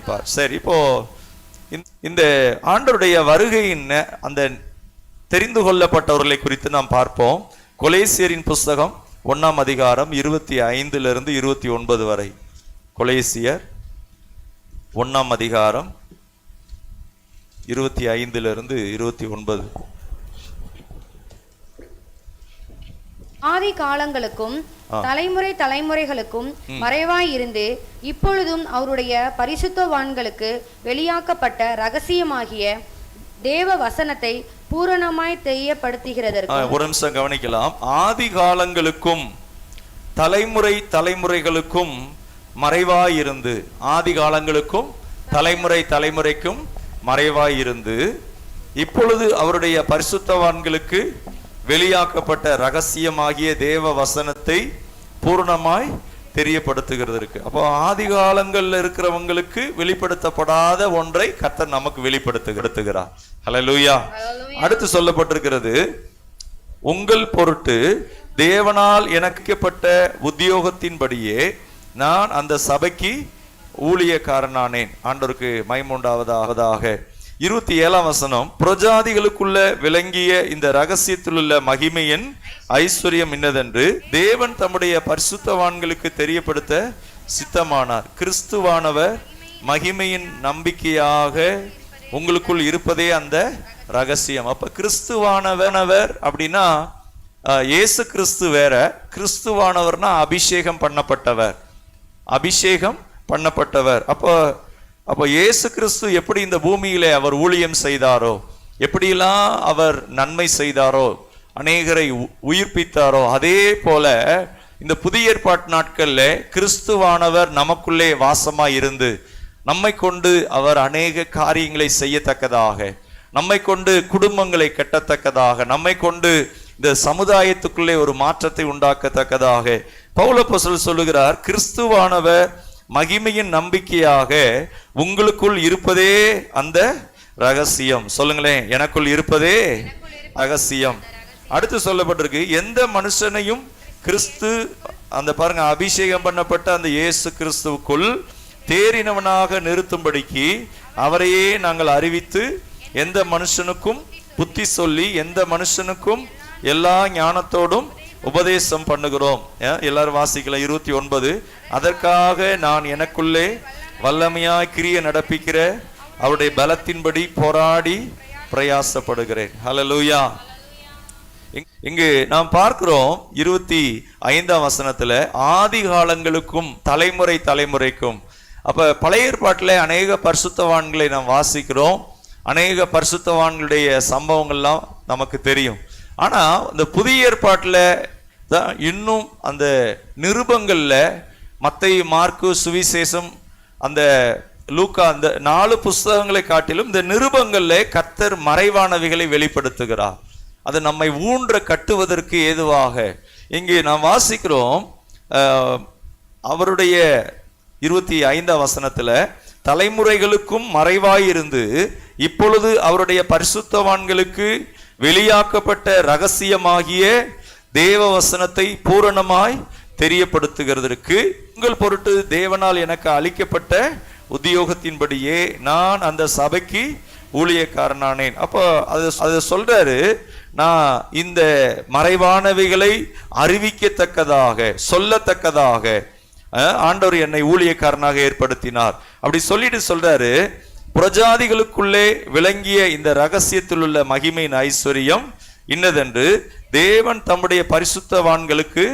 இருப்பார். சரி, இப்போ இந்த ஆண்டவருடைய வருகையின் அந்த தெரிந்து கொள்ளப்பட்டவர்களை குறித்து நாம் பார்ப்போம். கொலேசியரின் புஸ்தகம் 1ஆம் அதிகாரம் 25 29 வரை. கொலேசியர் 1ஆம் அதிகாரம் 25 29. ஆதி காலங்களுக்கும் தலைமுறை தலைமுறைகளுக்கும் மறைவாய் இருந்து இப்பொழுதும் அவருடைய பரிசுத்தவான்களுக்கு வெளியாக்கப்பட்ட ரகசியமாகிய தேவ வசனத்தை பூரணமாய் தெரியப்படுத்துகிறதற்கு. ஒரு நிமிஷம் கவனிக்கலாம். ஆதி காலங்களுக்கும் தலைமுறை தலைமுறைகளுக்கும் மறைவாயிருந்து, ஆதி காலங்களுக்கும் தலைமுறை தலைமுறைக்கும் மறைவாயிருந்து இப்பொழுது அவருடைய பரிசுத்தவான்களுக்கு வெளியாக்கப்பட்ட ரகசியமாகிய தேவ வசனத்தை பூர்ணமாய் தெரியப்படுத்துகிறதற்கு. அப்போ ஆதி காலங்கள்ல இருக்கிறவங்களுக்கு வெளிப்படுத்தப்படாத ஒன்றை கர்த்தர் நமக்கு வெளிப்படுத்துகிறார். ஹல்லேலூயா. அடுத்து சொல்லப்பட்டிருக்கிறது, உங்கள் பொருட்டு தேவனால் எனக்கப்பட்ட உத்தியோகத்தின்படியே நான் அந்த சபைக்கு ஊழியக்காரனானேன். ஆண்டவருக்கு மகிமை உண்டாவதாக. 27ஆம் வசனம், புரஜாதிகளுக்குள்ள விளங்கிய இந்த ரகசியத்திலுள்ள மகிமையின் ஐஸ்வர்யம் இன்னதென்று தேவன் தம்முடைய பரிசுத்தவான்களுக்கு தெரியப்படுத்த சித்தமானார். கிறிஸ்துவானவர் மகிமையின் நம்பிக்கையாக உங்களுக்குள் இருப்பதே அந்த ரகசியம். அப்ப கிறிஸ்துவானவர் அப்படின்னா இயேசு கிறிஸ்து வேற, கிறிஸ்துவானவர்னா அபிஷேகம் பண்ணப்பட்டவர், அபிஷேகம் பண்ணப்பட்டவர். அப்போ இயேசு கிறிஸ்து எப்படி இந்த பூமியிலே அவர் ஊழியம் செய்தாரோ, எப்படியெல்லாம் அவர் நன்மை செய்தாரோ, அநேகரை உயிர்ப்பித்தாரோ, அதே போல இந்த புதிய ஏற்பாட்டு நாட்கள்ல கிறிஸ்துவானவர் நமக்குள்ளே வாசமாய் இருந்து நம்மை கொண்டு அவர் அநேக காரியங்களை செய்யத்தக்கதாக, நம்மை கொண்டு குடும்பங்களை கட்டத்தக்கதாக, நம்மை கொண்டு இந்த சமுதாயத்துக்குள்ளே ஒரு மாற்றத்தை உண்டாக்கத்தக்கதாக பவுல் அப்போஸ்தலர் சொல்லுகிறார், கிறிஸ்துவானவர் மகிமையின் நம்பிக்கையாக உங்களுக்குள் இருப்பதே அந்த ரகசியம். சொல்லுங்களேன், எனக்குள் இருப்பதே ரகசியம். அடுத்து சொல்லப்பட்டிருக்கு, எந்த மனுஷனையும் கிறிஸ்து அந்த பாருங்க அபிஷேகம் பண்ணப்பட்ட அந்த இயேசு கிறிஸ்துவுக்குள் தேறினவனாக நிறுத்தும்படிக்கு அவரையே நாங்கள் அறிவித்து எந்த மனுஷனுக்கும் புத்தி சொல்லி எந்த மனுஷனுக்கும் எல்லா ஞானத்தோடும் உபதேசம் பண்ணுகிறோம். எல்லாரும் வாசிக்கலாம். 29, அதற்காக நான் எனக்குள்ளே வல்லமையாய் கிரியை நடப்பிக்கிற அவருடைய பலத்தின்படி போராடி பிரயாசப்படுகிறேன். ஹல்லேலூயா. இங்கு நாம் பார்க்கிறோம் 25ஆம் வசனத்துல ஆதி காலங்களுக்கும் தலைமுறை தலைமுறைக்கும். அப்ப பழைய ஏற்பாட்டில் அநேக பரிசுத்தவான்களை நாம் வாசிக்கிறோம், அநேக பரிசுத்தவான்களுடைய சம்பவங்கள்லாம் நமக்கு தெரியும். ஆனா இந்த புதிய ஏற்பாட்டில் தான் இன்னும் அந்த நிருபங்கள்ல மத்தேயு, மார்க்கு, சுவிசேஷம், அந்த லூக்கா, அந்த 4 புஸ்தகங்களை காட்டிலும் இந்த நிருபங்கள்ல கர்த்தர் மறைவானவைகளை வெளிப்படுத்துகிறார். அது நம்மை ஊன்ற கட்டுவதற்கு ஏதுவாக. இங்கே நாம் வாசிக்கிறோம், அவருடைய 25ஆம் வசனத்துல தலைமுறைகளுக்கும் மறைவாயிருந்து இப்பொழுது அவருடைய பரிசுத்தவான்களுக்கு வெளியாக்கப்பட்ட ரகசியமாகிய தேவ வசனத்தை பூரணமாய் தெரியப்படுத்துகிறதற்கு உங்கள் பொருட்டு தேவனால் எனக்கு அளிக்கப்பட்ட உத்தியோகத்தின்படியே நான் அந்த சபைக்கு ஊழியக்காரனானேன். அப்போ அது சொல்றாரு, நான் இந்த மறைவானவைகளை அறிவிக்கத்தக்கதாக சொல்லத்தக்கதாக ஆண்டவர் என்னை ஊழியக்காரனாக ஏற்படுத்தினார். அப்படி சொல்லிட்டு சொல்றாரு, புரஜாதிகளுக்குள்ளே விளங்கிய இந்த ரகசியத்தில் உள்ள மகிமையின் ஐஸ்வர்யம் இன்னதென்று தேவன் தம்முடைய பரிசுத்தவான்களுக்கு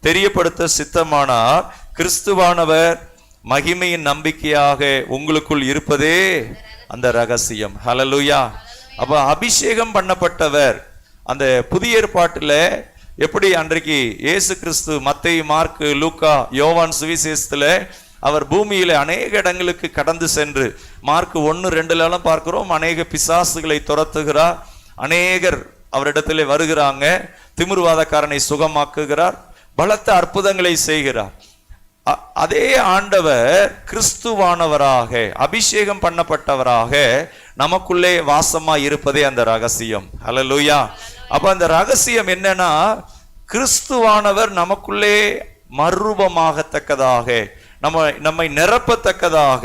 தெரியப்படுத்த சித்தமானார். கிறிஸ்துவானவர் மகிமையின் நம்பிக்கையாக உங்களுக்குள் இருப்பதே அந்த ரகசியம். ஹல்லேலூயா. அப்ப அபிஷேகம் பண்ணப்பட்டவர். அந்த புதிய ஏற்பாட்டில் எப்படி அன்றைக்கு இயேசு கிறிஸ்து மத்தேயு, மார்க்கு, லூக்கா, யோவான் சுவிசேஷத்துல அவர் பூமியில அநேக இடங்களுக்கு கடந்து சென்று, மார்க்கு 1-2 பார்க்கிறோம், அநேக பிசாசுகளை துரத்துகிறார், அநேகர் அவரிடத்திலே வருகிறாங்க, திமிர்வாதக்காரனை சுகமாக்குகிறார், பலத்த அற்புதங்களை செய்கிறார். அதே ஆண்டவர் கிறிஸ்துவானவராக அபிஷேகம் பண்ணப்பட்டவராக நமக்குள்ளே வாசமா இருப்பதே அந்த ரகசியம். ஹல்லேலூயா. அப்ப அந்த ரகசியம் என்னன்னா, கிறிஸ்துவானவர் நமக்குள்ளே மறுரூபமாகத்தக்கதாக, நம்மை நிரப்பத்தக்கதாக,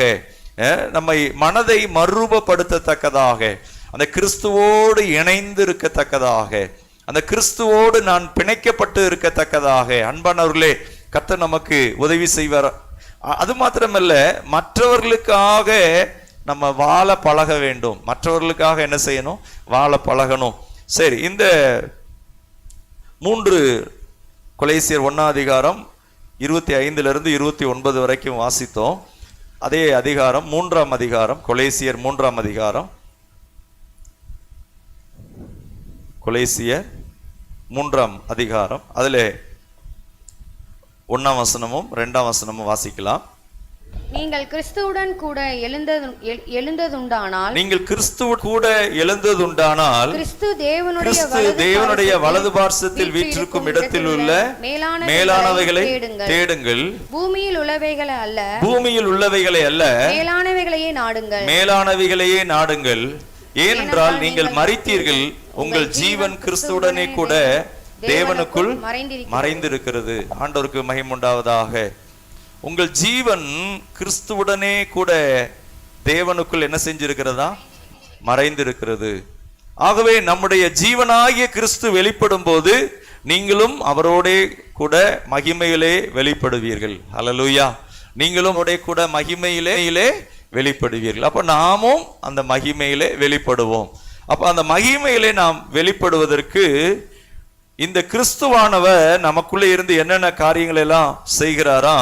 நம்மை மனதை மறுரூபப்படுத்தத்தக்கதாக, அந்த கிறிஸ்துவோடு இணைந்து இருக்கத்தக்கதாக, அந்த கிறிஸ்துவோடு நான் பிணைக்கப்பட்டு இருக்கத்தக்கதாக அன்பானவர்களே கர்த்தர் நமக்கு உதவி செய்வார். அது மாத்திரமல்ல, மற்றவர்களுக்காக நம்ம வாழ பழக வேண்டும். மற்றவர்களுக்காக என்ன செய்யணும்? வாழ பழகணும். சரி, இந்த 3 கொலேசியர் 1:25 29 வரைக்கும் வாசித்தோம். அதே அதிகாரம் 3ஆம் அதிகாரம், கொலேசியர் 3ஆம் அதிகாரம், கொலேசியர் 3ஆம் அதிகாரம், அதில் 1ஆம் வசனமும் 2ஆம் வசனமும் வாசிக்கலாம். நீங்கள் கிறிஸ்துவுடன் கூட எழுந்ததுண்டானால், நீங்கள் கிறிஸ்துவோடு கூட எழுந்ததுண்டானால், கிறிஸ்து தேவனுடைய வலது பார்சத்தில் வீற்றிருக்கும் இடத்தில் உள்ள மேலானவைகளை தேடுங்கள். பூமியில் உள்ளவைகளை அல்ல, மேலானவைகளையே நாடுங்கள். ஏனென்றால் நீங்கள் மரித்தீர்கள், உங்கள் ஜீவன் கிறிஸ்துவுடனே கூட தேவனுக்குள் மறைந்திருக்கிறது. ஆண்டவருக்கு மகிமை உண்டாவதாக. உங்கள் ஜீவன் கிறிஸ்துவுடனே கூட தேவனுக்குள் என்ன செஞ்சிருக்கிறதா? மறைந்திருக்கிறது. ஆகவே நம்முடைய ஜீவனாகிய கிறிஸ்து வெளிப்படும் போது நீங்களும் அவரோடே கூட மகிமையிலே வெளிப்படுவீர்கள். ஹல்லேலூயா. நீங்களும் அவரோடே கூட மகிமையிலே வெளிப்படுவீர்கள். அப்ப நாமும் அந்த மகிமையிலே வெளிப்படுவோம். அப்ப அந்த மகிமையிலே நாம் வெளிப்படுவதற்கு இந்த கிறிஸ்துவானவர் நமக்குள்ளே இருந்து என்னென்ன காரியங்கள் எல்லாம் செய்கிறாரா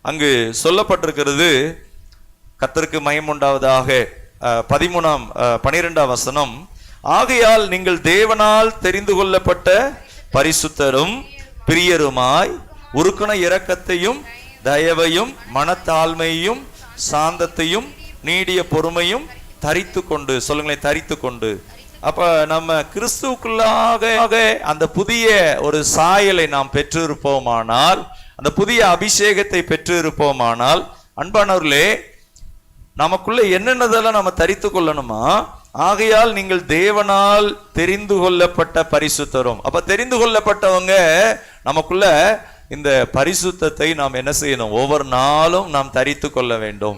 அங்கு சொல்லப்பட்டிருக்கிறது. கர்த்தருக்கு மகிமை உண்டாவதாக. 12ஆம் வசனம், ஆகையால் நீங்கள் தேவனால் தெரிந்து கொள்ளப்பட்ட பரிசுத்தரும் பிரியருமாய் உருக்குண இரக்கத்தையும் தயவையும் மனத்தாழ்மையும் சாந்தத்தையும் நீடிய பொறுமையும் தரித்து கொண்டு, சொல்லுங்களேன், தரித்து கொண்டு. அப்ப நம்ம கிறிஸ்துவுக்குள்ளாக அந்த புதிய ஒரு சாயலை நாம் பெற்றிருப்போமானால், அந்த புதிய அபிஷேகத்தை பெற்றிருப்போமானால், அன்பானவர்களே, நமக்குள்ள என்னென்னதெல்லாம் நம்ம தரித்து கொள்ளணுமா? ஆகையால் நீங்கள் தேவனால் தெரிந்து கொள்ளப்பட்ட பரிசுத்தரும். அப்ப தெரிந்து கொள்ளப்பட்டவங்க நமக்குள்ள இந்த பரிசுத்தத்தை நாம் என்ன செய்யணும்? ஒவ்வொரு நாளும் நாம் தரித்து கொள்ள வேண்டும்.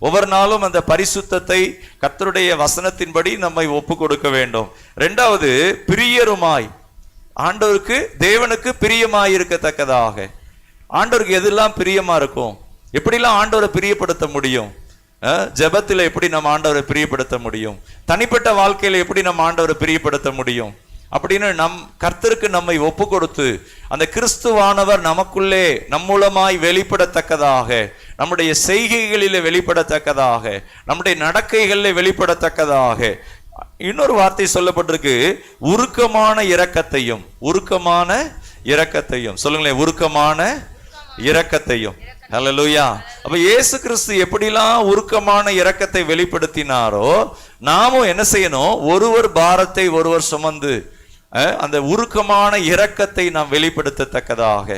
ஒவ்வொரு நாளும் அந்த பரிசுத்தத்தை கர்த்தருடைய வசனத்தின்படி நம்மை ஒப்பு கொடுக்க வேண்டும். 2வது, பிரியருமாய், ஆண்டவருக்கு தேவனுக்கு பிரியமாய் இருக்கத்தக்கதாக. ஆண்டவருக்கு எதெல்லாம் பிரியமா இருக்கும்? எப்படிலாம் ஆண்டவரை பிரியப்படுத்த முடியும்? ஜெபத்தில் எப்படி நம்ம ஆண்டவரை பிரியப்படுத்த முடியும்? தனிப்பட்ட வாழ்க்கையில எப்படி நம்ம ஆண்டவரை பிரியப்படுத்த முடியும்? அப்படின்னு கர்த்தருக்கு நம்மை ஒப்பு கொடுத்து அந்த கிறிஸ்துவானவர் நமக்குள்ளே நம்மூலமாய் வெளிப்படத்தக்கதாக, நம்முடைய செய்கைகளிலே வெளிப்படத்தக்கதாக, நம்முடைய நடக்கைகளிலே வெளிப்படத்தக்கதாக. இன்னொரு வார்த்தை சொல்லப்பட்டிருக்கு, உருக்கமான இரக்கத்தையும். உருக்கமான இரக்கத்தையும், சொல்லுங்களேன், உருக்கமான இரக்கத்தையும். ஹல்லேலூயா. அப்ப இயேசு கிறிஸ்து எப்படிலாம் உருக்கமான இரக்கத்தை வெளிப்படுத்தினாரோ நாமும் என்ன செய்யணும்? ஒருவர் பாரத்தை ஒருவர் சுமந்து அந்த உருக்கமான இரக்கத்தை நாம் வெளிப்படுத்தத்தக்கதாக,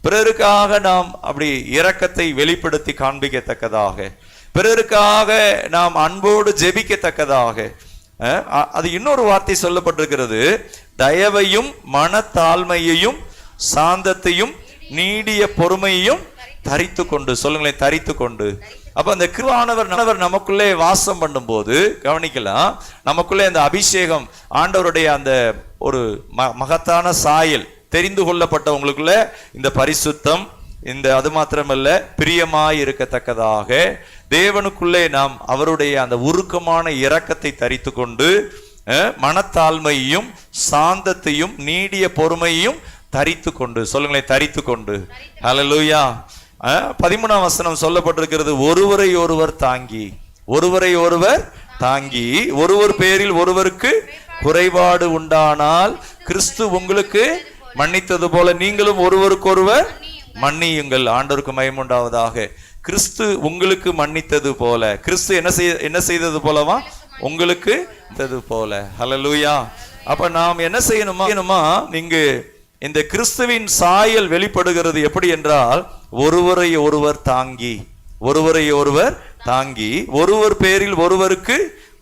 பிறருக்காக நாம் அப்படி இரக்கத்தை வெளிப்படுத்தி காண்பிக்கத்தக்கதாக, பிறருக்காக நாம் அன்போடு ஜெபிக்கத்தக்கதாக. அது இன்னொரு வார்த்தை சொல்லப்பட்டிருக்கிறது, தயவையும் மனத்தாழ்மையையும் சாந்தத்தையும் நீடிய பொறுமையையும் தரித்து கொண்டு, சொல்லுங்களேன், தரித்து கொண்டு. அப்ப அந்த கிறிஸ்துவானவர் நமக்குள்ளே வாசம் பண்ணும் போது கவனிக்கலாம், நமக்குள்ளே அந்த அபிஷேகம், ஆண்டவருடைய அந்த ஒரு மகத்தான சாயல், தெரிந்து கொள்ளப்பட்டவங்களுக்குள்ள இந்த பரிசுத்தம், இந்த அது மாத்திரமல்ல பிரியமாய் இருக்கத்தக்கதாக தேவனுக்குள்ளே நாம் அவருடைய அந்த உருக்கமான இரக்கத்தை தரித்து கொண்டு மனத்தாழ்மையையும் சாந்தத்தையும் நீடிய பொறுமையையும் தரித்து கொண்டு, சொல்லுங்களேன், தரித்து கொண்டு. ஹல்லேலூயா. 13ஆம் வசனம் சொல்லப்பட்டிருக்கிறது, ஒருவரை ஒருவர் தாங்கி, ஒருவரை ஒருவர் தாங்கி, ஒருவர் பேரில் ஒருவருக்கு குறைபாடு உண்டானால் கிறிஸ்து உங்களுக்கு மன்னித்தது போல நீங்களும் ஒருவருக்கொருவர் மன்னியுங்கள். ஆண்டவருக்கு மகிமை உண்டாவதாக. கிறிஸ்து உங்களுக்கு மன்னித்தது போல, கிறிஸ்து என்ன செய்தது போலவா? உங்களுக்கு போல. ஹல்லேலூயா. அப்ப நாம் என்ன செய்யணுமா? நீங்க இந்த கிறிஸ்துவின் சாயல் வெளிப்படுகிறது எப்படி என்றால், ஒருவரை ஒருவர் தாங்கி, ஒருவரை ஒருவர் தாங்கி, ஒருவர் பேரில் ஒருவருக்கு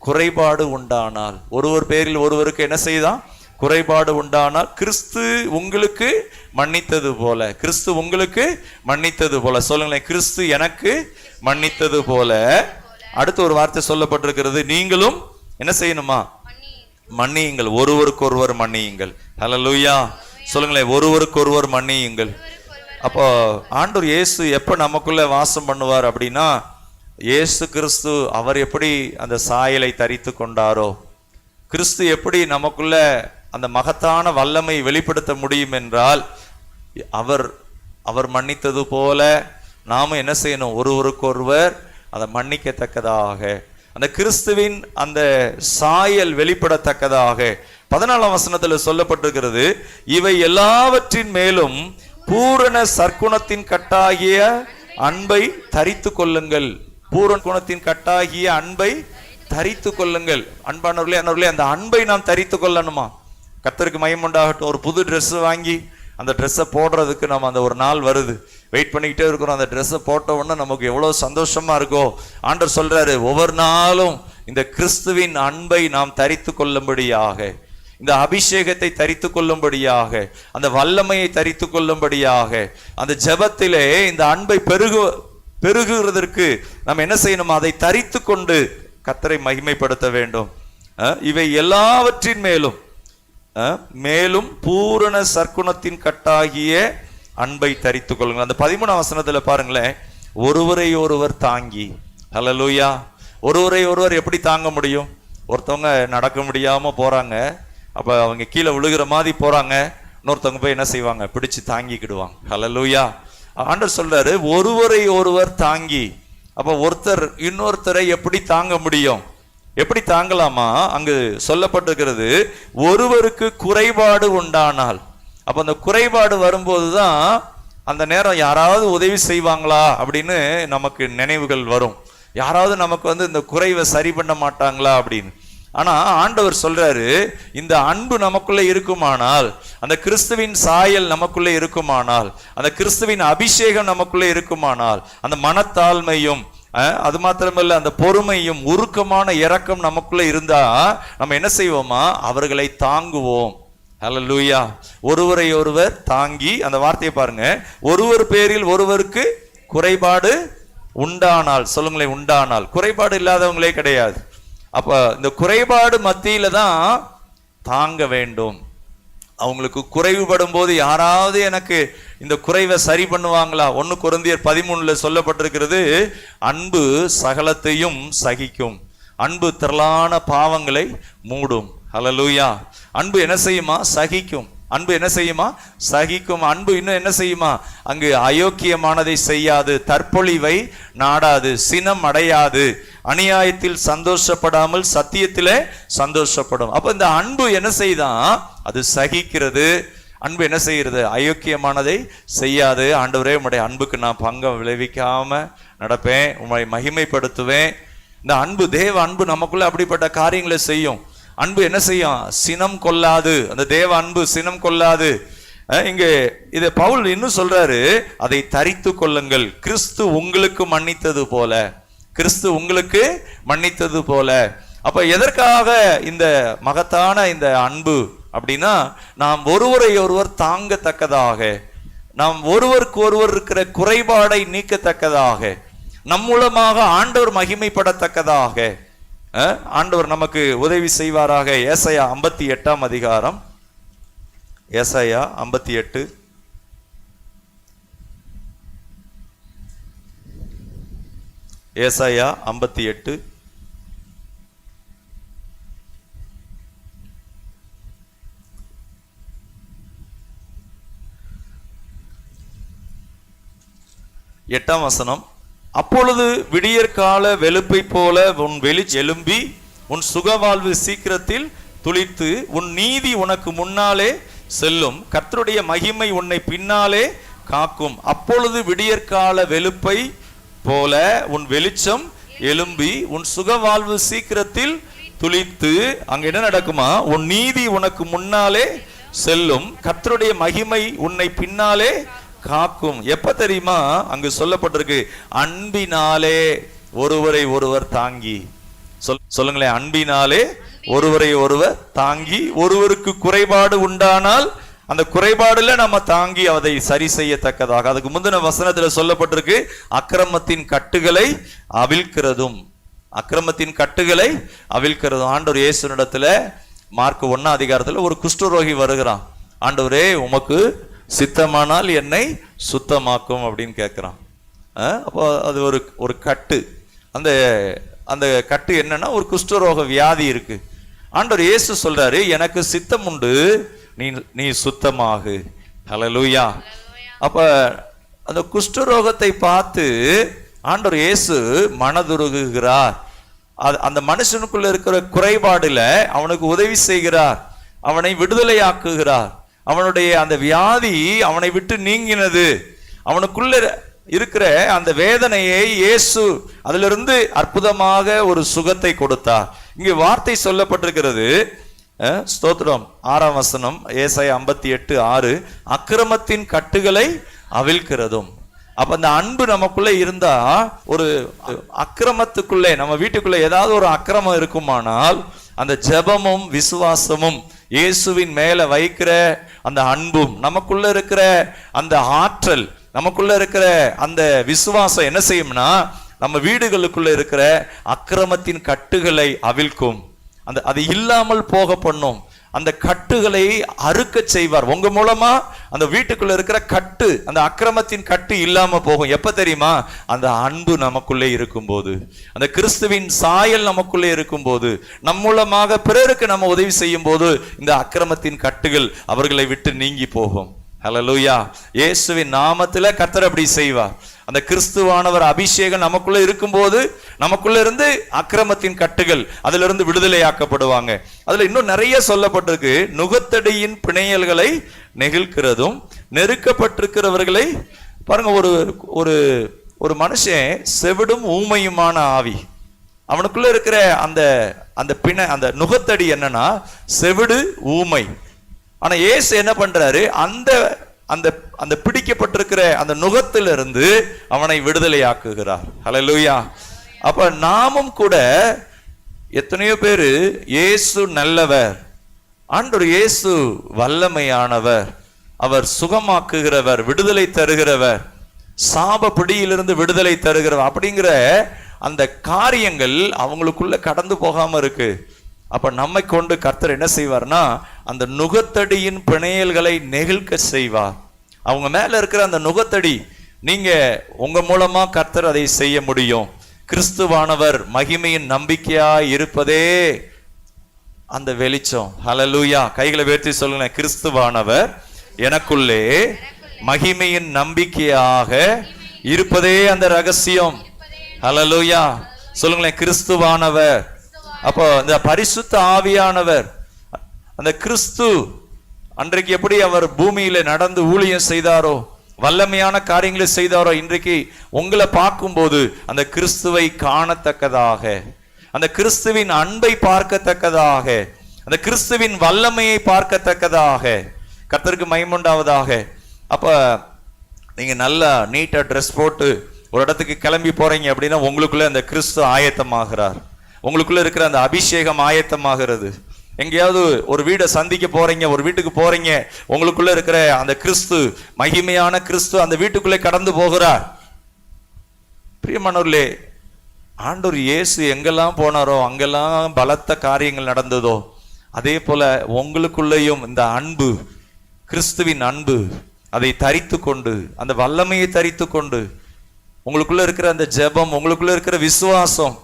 குறைபாடு உண்டானால், ஒருவர் பேரில் ஒருவருக்கு என்ன செய்தான்? குறைபாடு உண்டானால் கிறிஸ்து உங்களுக்கு மன்னித்தது போல, கிறிஸ்து உங்களுக்கு மன்னித்தது போல, சொல்லுங்களேன், கிறிஸ்து எனக்கு மன்னித்தது போல அடுத்து ஒரு வார்த்தை சொல்லப்பட்டிருக்கிறது, நீங்களும் என்ன செய்யணுமா? மன்னியுங்கள், ஒருவருக்கொருவர் மன்னியுங்கள். ஹல்லேலூயா சொல்லுங்களேன், ஒருவருக்கொருவர் மன்னியுங்கள். அப்போ ஆண்டவர் இயேசு எப்ப நமக்குள்ள வாசம் பண்ணுவார் அப்படின்னா, இயேசு கிறிஸ்து அவர் எப்படி அந்த சாயலை தரித்து கொண்டாரோ, கிறிஸ்து எப்படி நமக்குள்ள அந்த மகத்தான வல்லமை வெளிப்படுத்த முடியும் என்றால், அவர் மன்னித்தது போல நாம என்ன செய்யணும்? ஒருவருக்கொருவர் அதை மன்னிக்கத்தக்கதாக, அந்த கிறிஸ்துவின் அந்த சாயல் வெளிப்படத்தக்கதாக 14ஆம் வசனத்தில் சொல்லப்பட்டிருக்கிறது, இவை எல்லாவற்றின் மேலும் பூரண சற்குணத்தின் கட்டாகிய அன்பை தரித்து கொள்ளுங்கள். பூரண குணத்தின் கட்டாகிய அன்பை தரித்து கொள்ளுங்கள். அன்பானவர்களே, அந்த அன்பை நாம் தரித்து கொள்ளணுமா? கர்த்தருக்கு மகிமை உண்டாகட்டும். ஒரு புது ட்ரெஸ் வாங்கி அந்த ட்ரெஸ்ஸை போடுறதுக்கு நம்ம அந்த ஒரு நாள் வருது, வெயிட் பண்ணிக்கிட்டே இருக்கிறோம். அந்த ட்ரெஸ்ஸை போட்ட உடனே நமக்கு எவ்வளோ சந்தோஷமா இருக்கோ. ஆண்டவர் சொல்றாரு, ஒவ்வொரு நாளும் இந்த கிறிஸ்துவின் அன்பை நாம் தரித்து கொள்ளும்படியாக, இந்த அபிஷேகத்தை தரித்து கொள்ளும்படியாக, அந்த வல்லமையை தரித்து கொள்ளும்படியாக, அந்த ஜெபத்திலே இந்த அன்பை பெருகுகிறதற்கு நம்ம என்ன செய்யணும்? அதை தரித்து கொண்டு கர்த்தரை மகிமைப்படுத்த வேண்டும். இவை எல்லாவற்றின் மேலும் பூரண சற்குணத்தின் கட்டாகிய அன்பை தரித்து கொள்ளுங்கள். அந்த 13ஆம் வசனத்துல பாருங்களேன், ஒருவரை ஒருவர் தாங்கி. ஹல்லேலூயா. ஒருவரை ஒருவர் எப்படி தாங்க முடியும்? ஒருத்தவங்க நடக்க முடியாம போறாங்க, அப்ப அவங்க கீழே விழுகிற மாதிரி போறாங்க, இன்னொருத்தவங்க போய் என்ன செய்வாங்க? பிடிச்சு தாங்கிக்கிடுவாங்க. ஹல்லேலூயா. ஆண்டவர் சொல்றாரு, ஒருவரை ஒருவர் தாங்கி. அப்ப ஒருத்தர் இன்னொருத்தரை எப்படி தாங்க முடியும்? எப்படி தாங்கலாமா? அங்கு சொல்லப்பட்டிருக்கிறது, ஒருவருக்கு குறைபாடு உண்டானால். அப்ப அந்த குறைபாடு வரும்போதுதான் அந்த நேரம் யாராவது உதவி செய்வாங்களா அப்படின்னு நமக்கு நினைவுகள் வரும். யாராவது நமக்கு இந்த குறைவை சரி பண்ண மாட்டாங்களா அப்படின்னு. ஆனா ஆண்டவர் சொல்றாரு, இந்த அன்பு நமக்குள்ள இருக்குமானால், அந்த கிறிஸ்துவின் சாயல் நமக்குள்ள இருக்குமானால், அந்த கிறிஸ்துவின் அபிஷேகம் நமக்குள்ள இருக்குமானால், அந்த மனத்தாழ்மையும் அது மாத்திரமல்ல அந்த பொறுமையும் உருக்கமான இரக்கம் நமக்குள்ள இருந்தா நம்ம என்ன செய்வோமா? அவர்களை தாங்குவோம். ஹல்லேலூயா. ஒருவரை ஒருவர் தாங்கி. அந்த வார்த்தையை பாருங்க, ஒருவர் பேரில் ஒருவருக்கு குறைபாடு உண்டானால். சொல்லுங்களேன், உண்டானால். குறைபாடு இல்லாதவங்களே கிடையாது. அப்ப இந்த குறைபாடு மத்தியில தான் தாங்க வேண்டும். அவங்களுக்கு குறைவுபடும் போது யாராவது எனக்கு இந்த குறைவை சரி பண்ணுவாங்களா? 1 கொரிந்தியர் 13 சொல்லப்பட்டிருக்கிறது, அன்பு சகலத்தையும் சகிக்கும், அன்பு திரளான பாவங்களை மூடும். ஹல்லேலூயா. அன்பு என்ன செய்யுமா? சகிக்கும். அன்பு என்ன செய்யுமா? சகிக்கும். அன்பு இன்னும் என்ன செய்யுமா? அங்கு அயோக்கியமானதை செய்யாது, தற்பொழிவை நாடாது, சினம் அடையாது, அநியாயத்தில் சந்தோஷப்படாமல் சத்தியத்திலே சந்தோஷப்படும். அப்ப இந்த அன்பு என்ன செய்தான்? அது சகிக்கிறது. அன்பு என்ன செய்கிறது? அயோக்கியமானதை செய்யாது. ஆண்டவரே, உம்முடைய அன்புக்கு நான் பங்கம் விளைவிக்காம நடப்பேன், உம்மை மகிமைப்படுத்துவேன். இந்த அன்பு, தேவ அன்பு நமக்குள்ள அப்படிப்பட்ட காரியங்களை செய்யும். அன்பு என்ன செய்யும்? சினம் கொள்ளாது. அந்த தேவ அன்பு சினம் கொள்ளாது. இங்க இதை பவுல் இன்னும் சொல்றாரு, அதை தரித்து கொள்ளுங்கள், கிறிஸ்து உங்களுக்கு மன்னித்தது போல. கிறிஸ்து உங்களுக்கு மன்னித்தது போல. அப்ப எதற்காக இந்த மகத்தான இந்த அன்பு அப்படின்னா, நாம் ஒருவரை ஒருவர் தாங்கத்தக்கதாக, நாம் ஒருவருக்கு ஒருவர் இருக்கிற குறைபாடை நீக்கத்தக்கதாக, நம் மூலமாக ஆண்டவர் மகிமைப்படத்தக்கதாக ஆண்டவர் நமக்கு உதவி செய்வாராக. ஏசாயா 58ஆம் அதிகாரம், ஏசாயா 58. ஏசாயா 58 8ஆம் வசனம். அப்பொழுது விடியற்கால வெளுப்பை போல உன் வெளிச்சம் எழும்பி உன் சுகவாழ்வு சீக்கிரத்தில் துளித்து உன் நீதி உனக்கு முன்னாலே செல்லும், கர்த்தருடைய மகிமை உன்னை பின்னாலே காக்கும். அப்பொழுது விடியற்கால வெளுப்பை போல உன் வெளிச்சம் எழும்பி உன் சுகவாழ்வு சீக்கிரத்தில் துளித்து. அங்க என்ன நடக்குமா? உன் நீதி உனக்கு முன்னாலே செல்லும், கர்த்தருடைய மகிமை உன்னை பின்னாலே காக்கும். எப்ப தெரியுமா? அங்கு சொல்லப்பட்டிருக்கு, அன்பினாலே ஒருவரை ஒருவர் தாங்கி. சொல்லுங்களேன், அன்பினாலே ஒருவரை ஒருவர் தாங்கி. ஒருவருக்கு குறைபாடு உண்டானால் அந்த குறைபாடுல நம்ம தாங்கி அதை சரி செய்யத்தக்கதாக. அதுக்கு முந்தின வசனத்துல சொல்லப்பட்டிருக்கு, அக்கிரமத்தின் கட்டுகளை அவிழ்க்கிறதும். அக்கிரமத்தின் கட்டுகளை அவிழ்க்கிறதும். ஆண்டவர் இயேசுனிடத்துல மார்க் 1 ஒரு குஷ்டரோகி வருகிறான். ஆண்டவரே, உமக்கு சித்தமானால் என்னை சுத்தமாக்கும் அப்படின்னு கேட்கிறான். அப்போ அது ஒரு கட்டு. அந்த அந்த கட்டு என்னன்னா, ஒரு குஷ்டரோக வியாதி இருக்கு. ஆண்டவர் இயேசு சொல்றாரு, எனக்கு சித்தம் உண்டு, நீ சுத்தமாகு. ஹல்லேலூயா. அப்ப அந்த குஷ்டரோகத்தை பார்த்து ஆண்டவர் இயேசு மனதுருகுகிறார். அந்த மனுஷனுக்குள்ள இருக்கிற குறைபாடுல அவனுக்கு உதவி செய்கிறார், அவனை விடுதலையாக்குகிறார். அவனுடைய அந்த வியாதி அவனை விட்டு நீங்கினது. அவனுக்குள்ள இருக்கிற அந்த வேதனையை இயேசு அதிலிருந்து அற்புதமாக ஒரு சுகத்தை கொடுத்தார். இங்கே வார்த்தை சொல்லப்பட்டிருக்கிறது, ஸ்தோத்திரம், 6ஆம் வசனம், ஏசாயா 58:6, அக்கிரமத்தின் கட்டுகளை அவிழ்க்கிறதும். அப்ப அந்த அன்பு நமக்குள்ள இருந்தா, ஒரு அக்கிரமத்துக்குள்ளே, நம்ம வீட்டுக்குள்ள ஏதாவது ஒரு அக்கிரமம் இருக்குமானால் அந்த ஜெபமும் விசுவாசமும் இயேசுவின் மேல வைக்கிற அந்த அன்பும் நமக்குள்ள இருக்கிற அந்த ஆற்றல், நமக்குள்ள இருக்கிற அந்த விசுவாசம் என்ன செய்யும்னா, நம்ம வீடுகளுக்குள்ள இருக்கிற அக்கிரமத்தின் கட்டுகளை அவிழ்க்கும். அது இல்லாமல் போக பண்ணும். அந்த கட்டுகளை அறுக்க செய்வார். உங்க மூலமா அந்த வீட்டுக்குள்ள இருக்கிற கட்டு, அந்த அக்கிரமத்தின் கட்டு இல்லாம போகும். எப்ப தெரியுமா? அந்த அன்பு நமக்குள்ளே இருக்கும்போது, அந்த கிறிஸ்துவின் சாயல் நமக்குள்ளே இருக்கும்போது, நம் மூலமாக பிறருக்கு நம்ம உதவி செய்யும் போது இந்த அக்கிரமத்தின் கட்டுகள் அவர்களை விட்டு நீங்கி போகும். ஹல்லேலூயா. இயேசுவின் நாமத்துல கர்த்தர் அப்படி செய்வார். அந்த கிறிஸ்துவானவர் அபிஷேகம் நமக்குள்ள இருக்கும்போது நமக்குள்ள இருந்து அக்கிரமத்தின் கட்டுகள் அதுல இருந்து விடுதலையாக்கப்படுவாங்க. அதுல இன்னும் நிறைய சொல்லப்பட்டிருக்கு. நுகத்தடியின் பிணையல்களை நெகிழ்கிறதும், நெருக்கப்பட்டிருக்கிறவர்களை பாருங்க. ஒரு ஒரு மனுஷன் செவிடும் ஊமையுமான ஆவி, அவனுக்குள்ள இருக்கிற அந்த நுகத்தடி என்னன்னா செவிடு, ஊமை. ஆனா இயேசு என்ன பண்றாரு? அந்த பிடிக்கப்பட்டிருக்கிற அந்த நுகத்திலிருந்து அவனை விடுதலையாக்குகிறார். ஹல்லேலூயா. அப்ப நாமும் கூட எத்தனையோ பேரு, இயேசு நல்லவர், ஆண்டவர் இயேசு வல்லமையானவர், அவர் சுகமாக்குகிறவர், விடுதலை தருகிறவர், சாப பிடியிலிருந்து விடுதலை தருகிறவர் அப்படிங்கிற அந்த காரியங்கள் அவங்களுக்குள்ள கடந்து போகாம இருக்கு. அப்ப நம்மை கொண்டு கர்த்தர் என்ன செய்வார்னா, அந்த நுகத்தடியின் பிணையல்களை நெகிழ்க்க செய்வார். அவங்க மேல இருக்கிற அந்த நுகத்தடி, நீங்க உங்க மூலமா கர்த்தர் அதை செய்ய முடியும். கிறிஸ்துவானவர் மகிமையின் நம்பிக்கையாய் இருப்பதே அந்த வெளிச்சம். ஹல்லேலூயா. கைகளை உயர்த்தி சொல்லுங்க, கிறிஸ்துவானவர் எனக்குள்ளே மகிமையின் நம்பிக்கையாக இருப்பதே அந்த ரகசியம். ஹல்லேலூயா. சொல்லுங்களேன், கிறிஸ்துவானவர். அப்போ இந்த பரிசுத்த ஆவியானவர், அந்த கிறிஸ்து அன்றைக்கு எப்படி அவர் பூமியில நடந்து ஊழியம் செய்தாரோ, வல்லமையான காரியங்களை செய்தாரோ, இன்றைக்கு உங்களை பார்க்கும்போது அந்த கிறிஸ்துவை காணத்தக்கதாக, அந்த கிறிஸ்துவின் அன்பை பார்க்கத்தக்கதாக, அந்த கிறிஸ்துவின் வல்லமையை பார்க்கத்தக்கதாக கர்த்தருக்கு மகிமை உண்டாவதாக. அப்ப நீங்க நல்லா நீட்டா ட்ரெஸ் போட்டு ஒரு இடத்துக்கு கிளம்பி போறீங்க அப்படின்னா உங்களுக்குள்ள அந்த கிறிஸ்து ஆயத்தமாகிறார். உங்களுக்குள்ள இருக்கிற அந்த அபிஷேகம் ஆயத்தமாகிறது. எங்கேயாவது ஒரு வீடை சந்திக்க போறீங்க, ஒரு வீட்டுக்கு போறீங்க, உங்களுக்குள்ள இருக்கிற அந்த கிறிஸ்து, மகிமையான கிறிஸ்து அந்த வீட்டுக்குள்ளே கடந்து போகிறார். பிரியமானவர்களே, ஆண்டவர் இயேசு எங்கெல்லாம் போனாரோ அங்கெல்லாம் பலத்த காரியங்கள் நடந்ததோ, அதே போல உங்களுக்குள்ளேயும் இந்த அன்பு, கிறிஸ்துவின் அன்பு, அதை தரித்து கொண்டு, அந்த வல்லமையை தரித்து கொண்டு, உங்களுக்குள்ள இருக்கிற அந்த ஜெபம், உங்களுக்குள்ள இருக்கிற விசுவாசம்,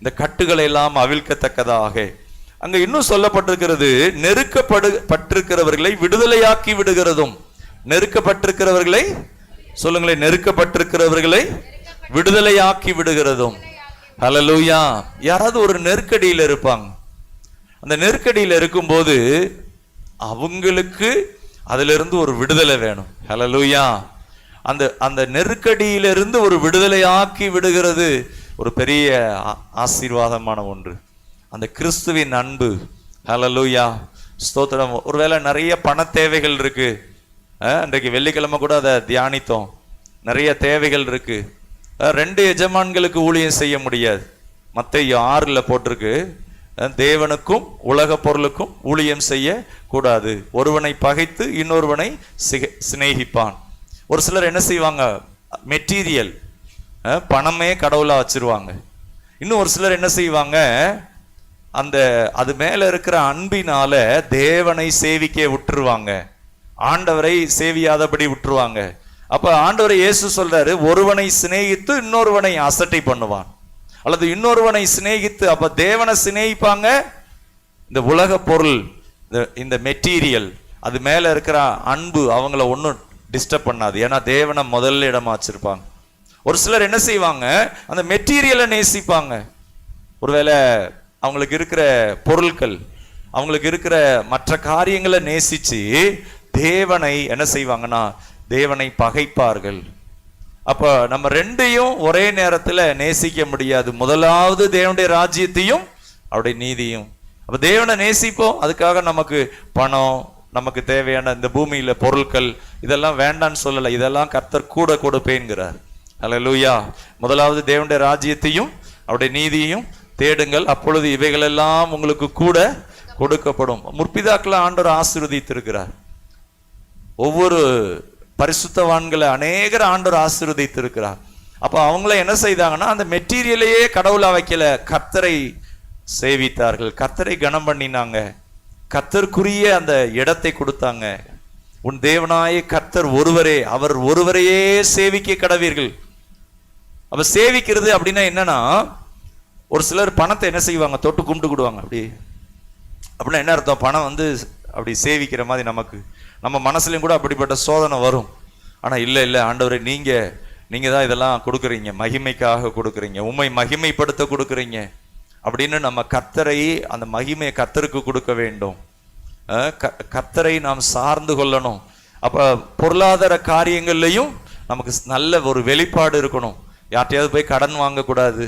இந்த கட்டுகளை எல்லாம் அவிழ்க்கத்தக்கதாக. அங்க இன்னும் சொல்லப்பட்டிருக்கிறது, நெருக்கப்பட்டிருக்கிறவர்களை விடுதலையாக்கி விடுகிறதும். நெருக்கப்பட்டிருக்கிறவர்களை சொல்லுங்களேன், நெருக்கப்பட்டிருக்கிறவர்களை விடுதலையாக்கி விடுகிறதும். ஹல்லேலூயா. யாராவது ஒரு நெருக்கடியில் இருப்பாங்க. அந்த நெருக்கடியில் இருக்கும்போது அவங்களுக்கு அதிலிருந்து ஒரு விடுதலை வேணும். ஹல்லேலூயா. அந்த நெருக்கடியிலிருந்து ஒரு விடுதலையாக்கி விடுகிறது ஒரு பெரிய ஆசீர்வாதமான ஒன்று, அந்த கிறிஸ்துவின் அன்பு. ஹல்லேலூயா. ஸ்தோத்திரம். ஒருவேளை நிறைய பண தேவைகள் இருக்கு. அன்றைக்கு வெள்ளிக்கிழமை கூட அதை தியானித்தோம். நிறைய தேவைகள் இருக்கு. 2 எஜமான்களுக்கு ஊழியம் செய்ய முடியாது. மத்தேயு 6 போட்டிருக்கு, தேவனுக்கும் உலக பொருளுக்கும் ஊழியம் செய்ய கூடாது. ஒருவனை பகைத்து இன்னொருவனை சிநேகிப்பான். ஒரு சிலர் என்ன செய்வாங்க, மெட்டீரியல், பணமே கடவுளா வச்சிருவாங்க. இன்னும் ஒரு சிலர் என்ன செய்வாங்க, அது மேல இருக்கிற அன்பினால தேவனை சேவிக்க விட்டுருவாங்க, ஆண்டவரை சேவியாதபடி விட்டுருவாங்க. அப்ப ஆண்டவரை இயேசு சொல்றாரு, ஒருவனை சிநேகித்து இன்னொருவனை அசட்டை பண்ணுவான், அல்லது இன்னொருவனை சிநேகித்து, அப்ப தேவனை சிநேகிப்பாங்க, இந்த உலக பொருள், இந்த மெட்டீரியல், அது மேல இருக்கிற அன்பு அவங்கள ஒன்றும் டிஸ்டர்ப் பண்ணாது, ஏன்னா தேவனை முதல் இடமா வச்சிருப்பாங்க. ஒரு சிலர் என்ன செய்வாங்க, அந்த மெட்டீரியலை நேசிப்பாங்க. ஒருவேளை அவங்களுக்கு இருக்கிற பொருட்கள், அவங்களுக்கு இருக்கிற மற்ற காரியங்களை நேசிச்சு தேவனை என்ன செய்வாங்கன்னா தேவனை பகைப்பார்கள். அப்ப நம்ம ரெண்டையும் ஒரே நேரத்துல நேசிக்க முடியாது. முதலாவது தேவனுடைய ராஜ்யத்தையும் அவருடைய நீதியும். அப்ப தேவனை நேசிப்போம், அதுக்காக நமக்கு பணம், நமக்கு தேவையான இந்த பூமியில பொருட்கள் இதெல்லாம் வேண்டான்னு சொல்லல, இதெல்லாம் கர்த்தர் கூட கொடுப்பேன்கிறார். அல்லேலூயா. முதலாவது தேவனுடைய ராஜ்யத்தையும் அவருடைய நீதியையும் தேடுங்கள், அப்பொழுது இவைகளெல்லாம் உங்களுக்கு கூட கொடுக்கப்படும். முற்பிதாக்களை ஆண்டவர் ஆசீர்வதித்திருக்கிறார். ஒவ்வொரு பரிசுத்தவான்களை அநேகர் ஆண்டவர் ஆசீர்வதித்திருக்கிறார். அப்ப அவங்கள என்ன செய்தாங்கன்னா அந்த மெட்டீரியலையே கடவுளா வைக்கல, கர்த்தரை சேவித்தார்கள், கர்த்தரை கனம் பண்ணினாங்க, கர்த்தருக்குரிய அந்த இடத்தை கொடுத்தாங்க. உன் தேவனாய கர்த்தர் ஒருவரே, அவர் ஒருவரையே சேவிக்க கடவீர்கள். அப்ப சேவிக்கிறது அப்படின்னா என்னன்னா, ஒரு சிலர் பணத்தை என்ன செய்வாங்க, தொட்டு கும்பிட்டுக்கிடுவாங்க. அப்படின்னா என்ன அர்த்தம், பணம் அப்படி சேவிக்கிற மாதிரி நமக்கு நம்ம மனசுலையும் கூட அப்படிப்பட்ட சோதனை வரும். ஆனா இல்லை ஆண்டவரே, நீங்க தான் இதெல்லாம் கொடுக்குறீங்க, மகிமைக்காக கொடுக்குறீங்க, உம்மை மகிமைப்படுத்த கொடுக்குறீங்க அப்படின்னு நம்ம கர்த்தரை, அந்த மகிமையை கர்த்தருக்கு கொடுக்க வேண்டும். கர்த்தரை நாம் சார்ந்து கொள்ளணும். அப்ப பொருளாதார காரியங்கள்லையும் நமக்கு நல்ல ஒரு வெளிப்பாடு இருக்கணும். யார்ட்டையாவது போய் கடன் வாங்கக்கூடாது,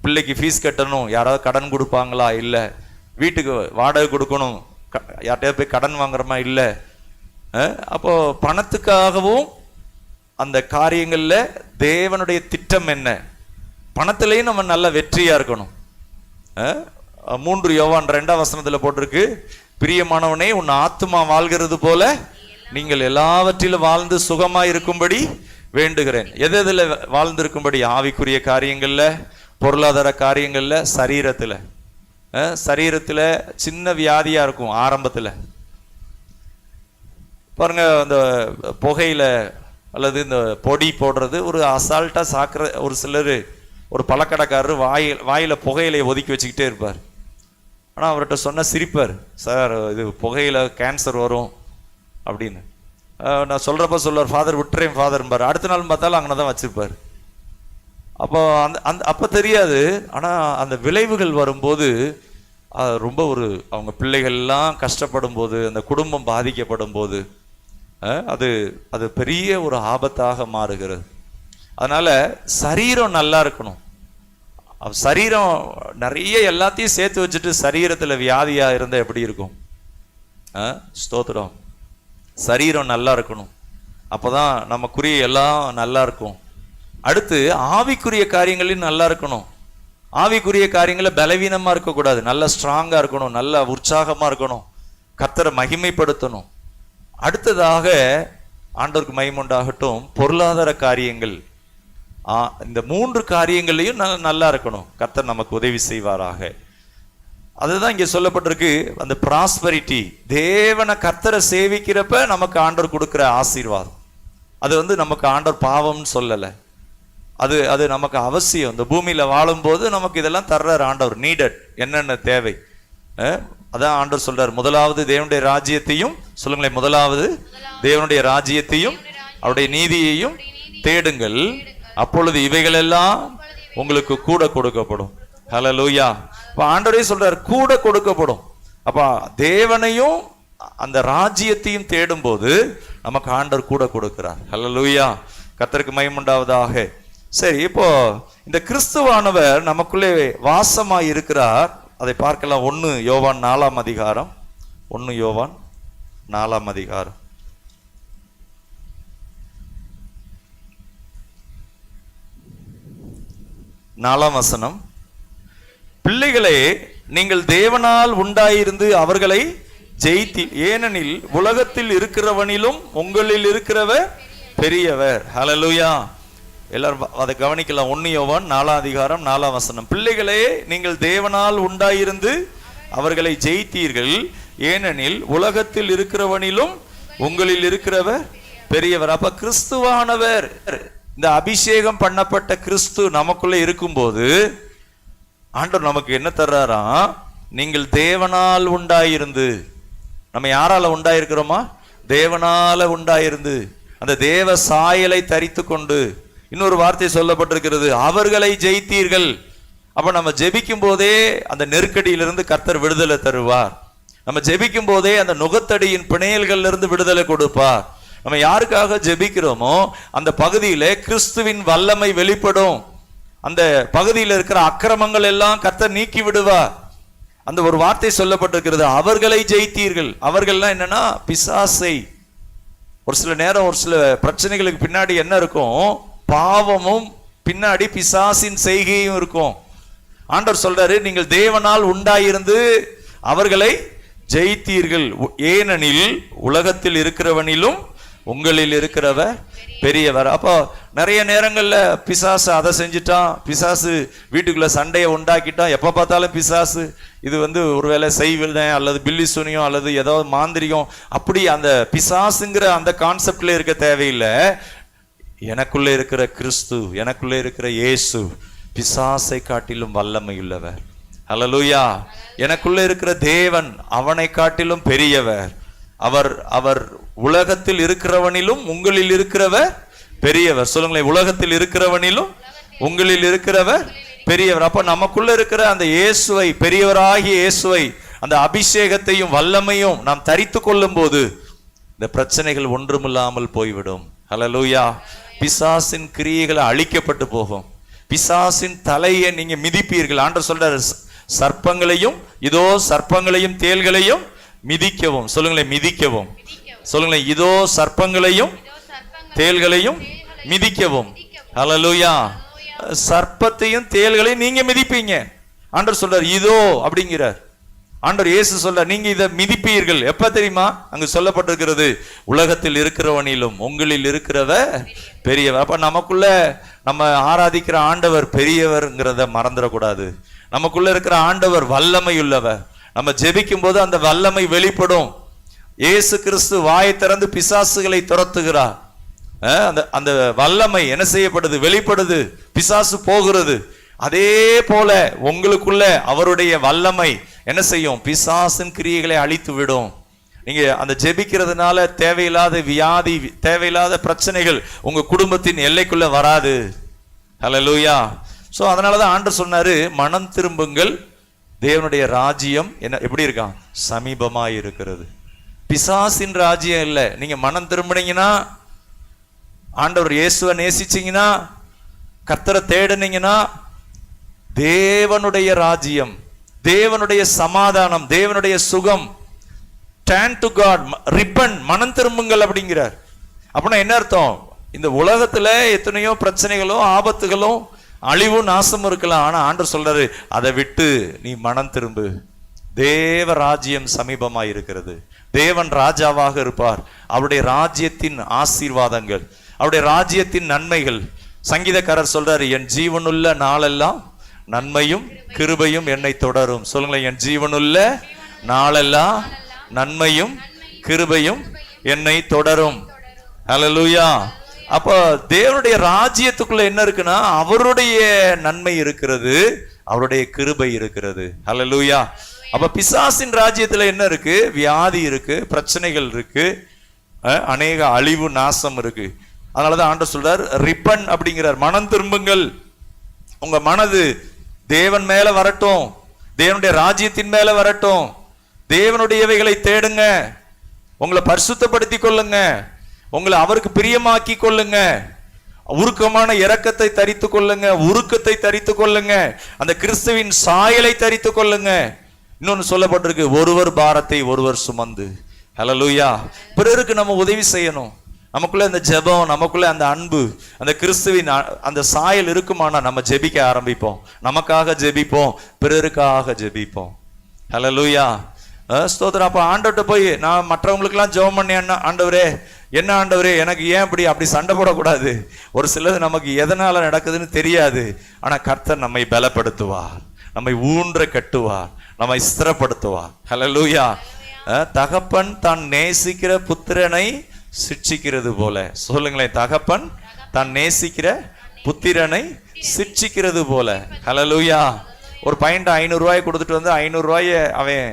பிள்ளைக்கு ஃபீஸ் கட்டணும், யாராவது கடன் கொடுப்பாங்களா, இல்லை வீட்டுக்கு வாடகை கொடுக்கணும், யார்ட்டையாவது போய் கடன் வாங்குறோமா, இல்லை. அப்போ பணத்துக்காகவும் அந்த காரியங்கள்ல தேவனுடைய திட்டம் என்ன, பணத்திலையும் நம்ம நல்ல வெற்றியா இருக்கணும். 3 யோவான் 2 போட்டிருக்கு, பிரியமானவனே, உன் ஆத்துமா வாழ்கிறது போல நீங்கள் எல்லாவற்றிலும் வாழ்ந்து சுகமா இருக்கும்படி வேண்டுகிறேன். எதுல வாழ்ந்திருக்கும்படி, ஆவிக்குரிய காரியங்கள்ல, பொருளாதார காரியங்கள்ல, சரீரத்துல சின்ன வியாதியா இருக்கும் ஆரம்பத்துல. பாருங்க, அந்த புகையில அல்லது இந்த பொடி போடுறது ஒரு அசால்ட்டா சாக்குற ஒரு சிலர், ஒரு பழக்கடைக்காரர் வாயில புகையிலையை ஒதுக்கி வச்சுக்கிட்டே இருப்பார். ஆனா அவர்கிட்ட சொன்ன சிரிப்பார், சார் இது புகையில கேன்சர் வரும் அப்படின்னு. நான் சொல்றப்ப சொல்லுவார், ஃபாதர் விட்டுறேன் ஃபாதர்பார். அடுத்த நாள் பார்த்தாலும் அங்கே தான் வச்சிருப்பார். அப்போ அப்போ தெரியாது, ஆனால் அந்த விளைவுகள் வரும்போது ரொம்ப அவங்க பிள்ளைகள்லாம் கஷ்டப்படும் போது, அந்த குடும்பம் பாதிக்கப்படும் போது அது பெரிய ஒரு ஆபத்தாக மாறுகிறது. அதனால சரீரம் நல்லா இருக்கணும். சரீரம் நிறைய எல்லாத்தையும் சேர்த்து வச்சுட்டு சரீரத்தில் வியாதியா இருந்தால் எப்படி இருக்கும்? ஸ்தோத்திரம். சரீரம் நல்லா இருக்கணும், அப்போதான் நமக்குரிய எல்லாம் நல்லா இருக்கும். அடுத்து ஆவிக்குரிய காரியங்களையும் நல்லா இருக்கணும். ஆவிக்குரிய காரியங்கள பலவீனமா இருக்கக்கூடாது, நல்லா ஸ்ட்ராங்கா இருக்கணும், நல்லா உற்சாகமா இருக்கணும், கர்த்தரை மகிமைப்படுத்தணும். அடுத்ததாக ஆண்டவருக்கு மகிமையுண்டாகட்டும், பொருளாதார காரியங்கள், இந்த 3 காரியங்களையும் நல்லா இருக்கணும். கர்த்தர் நமக்கு உதவி செய்வாராக. அதுதான் இங்க சொல்லப்பட்டிருக்கு, அந்த ப்ராஸ்பரிட்டி. தேவனை கர்த்தரை சேவிக்கிறப்ப நமக்கு ஆண்டவர் கொடுக்கிற ஆசீர்வாதம், அது நமக்கு ஆண்டவர் பாவம்னு சொல்லலை, அது நமக்கு அவசியம். இந்த பூமியில வாழும்போது நமக்கு இதெல்லாம் தர்றார் ஆண்டவர். நீடட், என்னென்ன தேவை, அதான் ஆண்டவர் சொல்றார், முதலாவது தேவனுடைய ராஜ்யத்தையும், சொல்லுங்களேன், முதலாவது தேவனுடைய ராஜ்யத்தையும் அவருடைய நீதியையும் தேடுங்கள், அப்பொழுது இவைகள் எல்லாம் உங்களுக்கு கூட கொடுக்கப்படும். ஹல்லேலூயா. அப்ப ஆண்டவரே சொல்றார், கூட கொடுக்கப்படும். அப்ப தேவனையும் அந்த ராஜ்யத்தையும் தேடும் போது நமக்கு ஆண்டவர் கூட கொடுக்கிறார். ஹல்லேலூயா. கர்த்தருக்கு மகிமை உண்டாவதாக. சரி, இப்போ இந்த கிறிஸ்துவானவர் நமக்குள்ளே வாசமாய் இருக்கிறார். அதை பார்க்கலாம். 1 யோவான் 4 அதிகாரம். 1 யோவான் 4 அதிகாரம். நாலாம் வசனம். பிள்ளைகளே, நீங்கள் தேவனால் உண்டாயிருந்து அவர்களை ஜெயித்தி, ஏனெனில் உலகத்தில் இருக்கிறவனிலும் உங்களில் இருக்கிறவர் பெரியவர். ஹல்லேலூயா. எல்லாரும் அதை கவனிக்கலாம். 1 யோவான் 4ஆம் அதிகாரம் 4ஆம் வசனம். பிள்ளைகளே, நீங்கள் தேவனால் உண்டாயிருந்து அவர்களை ஜெயித்தீர்கள், ஏனெனில் உலகத்தில் இருக்கிறவனிலும் உங்களில் இருக்கிறவர் பெரியவர். அப்ப கிறிஸ்துவானவர், இந்த அபிஷேகம் பண்ணப்பட்ட கிறிஸ்து நமக்குள்ள இருக்கும்போது ஆண்டவர் நமக்கு என்ன தர்றாராம்? நீங்கள் தேவனால் உண்டாயிருந்து. நம்ம யாரால உண்டாயிருக்கிறோமா? தேவனால உண்டாயிருந்து அந்த தேவ சாயலை தரித்து கொண்டு. இன்னொரு வார்த்தை சொல்லப்பட்டிருக்கிறது, அவர்களை ஜெயித்தீர்கள். அப்ப நம்ம ஜெபிக்கும் போதே அந்த நெருக்கடியிலிருந்து கர்த்தர் விடுதலை தருவார். நம்ம ஜெபிக்கும் போதே அந்த நுகத்தடியின் பிணையல்கள்ல இருந்து விடுதலை கொடுப்பார். நம்ம யாருக்காக ஜெபிக்கிறோமோ அந்த பகுதியில கிறிஸ்துவின் வல்லமை வெளிப்படும். அந்த பகுதியில் இருக்கிற அக்கிரமங்கள் எல்லாம் கர்த்தர் நீக்கி விடுவார். அந்த ஒரு வார்த்தை சொல்லப்பட்டிருக்கிறது, அவர்களை ஜெயித்தீர்கள். அவர்கள்லாம் என்னன்னா பிசாசை. ஒரு சில நேரம் ஒரு சில பிரச்சனைகளுக்கு பின்னாடி என்ன இருக்கும்? பாவமும் பின்னாடி பிசாசின் செய்கையும் இருக்கும். ஆண்டவர் சொல்றாரு, நீங்கள் தேவனால் உண்டாயிருந்து அவர்களை ஜெயித்தீர்கள், ஏனெனில் உலகத்தில் இருக்கிறவனிலும் உங்களில் இருக்கிறவர் பெரியவர். அப்போ நிறைய நேரங்கள்ல பிசாசு அதை செஞ்சுட்டான், பிசாசு வீட்டுக்குள்ள சண்டையை உண்டாக்கிட்டான். எப்ப பார்த்தாலும் பிசாசு இது ஒருவேளை செய்வில்லை அல்லது பில்லி சுனியம் அல்லது ஏதாவது மாந்திரிகம், அப்படி அந்த பிசாசுங்கிற அந்த கான்செப்ட்ல இருக்க தேவையில்லை. எனக்குள்ள இருக்கிற கிறிஸ்து, எனக்குள்ள இருக்கிற இயேசு பிசாசை காட்டிலும் வல்லமை உள்ளவர். ஹல்லேலூயா. எனக்குள்ள இருக்கிற தேவன் அவனை காட்டிலும் பெரியவர். அவர் உலகத்தில் இருக்கிறவனிலும் உங்களில் இருக்கிறவர் பெரியவர். சொல்லுங்களேன், உலகத்தில் இருக்கிறவனிலும் உங்களில் இருக்கிறவர் பெரியவர். அப்ப நமக்குள்ள இருக்கிற அந்த இயேசுவை, பெரியவராகிய இயேசுவை, அந்த அபிஷேகத்தையும் வல்லமையும் நாம் தரித்து கொள்ளும் போது இந்த பிரச்சனைகள் ஒன்றுமில்லாமல் போய்விடும். ஹல்லேலூயா. பிசாசின் கிரியைகள் அழிக்கப்பட்டு போகும். பிசாசின் தலையை நீங்க மிதிப்பீர்கள். ஆண்டவர் சொல்றாரு, சர்ப்பங்களையும் இதோ சர்ப்பங்களையும் தேள்களையும் மிதிக்கவும். சொல்லுங்களேன், மிதிக்கவும். சொல்லுங்களேன், இதோ சர்ப்பங்களையும் தேள்களையும் மிதிக்கவும். ஹல்லேலூயா. சர்ப்பத்தையும் தேள்களையும் நீங்க மிதிப்பீங்க. ஆண்டவர் சொல்றார் இதோ அப்படிங்கிறார். ஆண்டவர் இயேசு சொல்றார், நீங்க இதை மிதிப்பீர்கள். எப்ப தெரியுமா? அங்கு சொல்லப்பட்டிருக்கிறது, உலகத்தில் இருக்கிறவனிலும் உங்களில் இருக்கிறவ பெரியவர். அப்ப நமக்குள்ள நம்ம ஆராதிக்கிற ஆண்டவர் பெரியவர்ங்கிறத மறந்துடக்கூடாது. நமக்குள்ள இருக்கிற ஆண்டவர் வல்லமை உள்ளவர். நம்ம ஜெபிக்கும் போது அந்த வல்லமை வெளிப்படும். இயேசு கிறிஸ்து வாயை திறந்து பிசாசுகளை துரத்துகிறார். அந்த வல்லமை என்ன செய்யப்படுது? வெளிப்படுது. பிசாசு போகிறது. அதே போல உங்களுக்குள்ள அவருடைய வல்லமை என்ன செய்யும்? பிசாசின் கிரியைகளை அழித்து விடும். நீங்க அந்த ஜெபிக்கிறதுனால தேவையில்லாத வியாதி, தேவையில்லாத பிரச்சனைகள் உங்க குடும்பத்தின் எல்லைக்குள்ள வராது. ஹல்லேலூயா. சோ அதனாலதான் ஆண்டவர் சொன்னாரு, மனம் திரும்புங்கள், தேவனுடைய ராஜ்யம் என்ன எப்படி இருக்கான்? சமீபமாய் இருக்கிறது. பிசாசின் ராஜ்யம் இல்லை. நீங்க மனம் திரும்பினீங்கன்னா, ஆண்டவர் இயேசுவை நேசிச்சீங்கன்னா, கர்த்தரை தேடுனீங்கன்னா, தேவனுடைய ராஜ்யம், தேவனுடைய சமாதானம், தேவனுடைய சுகம். Turn to God, repent, மனம் திரும்புங்கள் அப்படிங்கிறார். அப்படின்னா என்ன அர்த்தம்? இந்த உலகத்துல எத்தனையோ பிரச்சனைகளும் ஆபத்துகளும் அழிவும் நாசமும் இருக்கலாம். ஆனா ஆண்டவர் சொல்றாரு, அதை விட்டு நீ மனம் திரும்பு. தேவ ராஜ்யம் சமீபமாய் இருக்கிறது. தேவன் ராஜாவாக இருப்பார். அவருடைய ராஜ்யத்தின் ஆசீர்வாதங்கள், அவருடைய ராஜ்யத்தின் நன்மைகள். சங்கீதக்காரர் சொல்றாரு, என் ஜீவனுள்ள நாளெல்லாம் நன்மையும் கிருபையும் என்னை தொடரும். சொல்லுங்களேன், என் ஜீவனுள்ள நாளெல்லாம் நன்மையும் கிருபையும் என்னை தொடரும். ஹல்லேலூயா. அப்போ தேவனுடைய ராஜ்யத்துக்குள்ள என்ன இருக்குன்னா, அவருடைய நன்மை இருக்கிறது, அவருடைய கிருபை இருக்கிறது. ஹல்லேலூயா. அப்ப பிசாசின் ராஜ்யத்துல என்ன இருக்கு? வியாதி இருக்கு, பிரச்சனைகள் இருக்கு, அநேக அழிவு நாசம் இருக்கு. அதனாலதான் ஆண்டவர் சொல்றார், ரிப்பன் அப்படிங்கிறார், மனம் திரும்புங்கள். உங்க மனது தேவன் மேல வரட்டும், தேவனுடைய ராஜ்யத்தின் மேல வரட்டும். தேவனுடையவைகளை தேடுங்க, உங்களை பரிசுத்தப்படுத்தி கொள்ளுங்க, உங்களை அவருக்கு பிரியமாக்கி கொள்ளுங்க, உருக்கமான இரக்கத்தை தரித்து கொள்ளுங்க, உருக்கத்தை தரித்து கொள்ளுங்க, அந்த கிறிஸ்துவின் சாயலை தரித்து கொள்ளுங்க. இன்னொன்னு சொல்லப்பட்டிருக்கு, ஒருவர் பாரத்தை ஒருவர் சுமந்து. ஹல்லேலூயா. பிறருக்கு நம்ம உதவி செய்யணும். நமக்குள்ள அந்த ஜெபம், நமக்குள்ள அந்த அன்பு, அந்த கிறிஸ்துவின் அந்த சாயல் இருக்குமானா நம்ம ஜெபிக்க ஆரம்பிப்போம். நமக்காக ஜெபிப்போம், பிறருக்காக ஜெபிப்போம். ஹல்லேலூயா. ஸ்தோத்திரம். அப்ப ஆண்டவர்கிட்ட போய் நான் மற்றவங்களுக்கெல்லாம் ஜெபம் பண்ணேன்னா, ஆண்டவரே என்ன ஆண்டவரே எனக்கு ஏன் அப்படி சண்டை போடக்கூடாது. ஒரு சிலது நமக்கு எதனால நடக்குதுன்னு தெரியாது. ஆனா கர்த்தர் நம்மை பலப்படுத்துவார், நம்மை ஊன்ற கட்டுவார், நம்மை ஸ்திரப்படுத்துவார். ஹல்லேலூயா. தகப்பன் தான் நேசிக்கிற புத்திரனை சிட்சிக்கிறது போல. சொல்லுங்களேன், தகப்பன் தான் நேசிக்கிற புத்திரனை சிட்சிக்கிறது போல. ஹல்லேலூயா. ஒரு பையன்ட்ட 500 ரூபாய் கொடுத்துட்டு வந்து 500 ரூபாய அவன்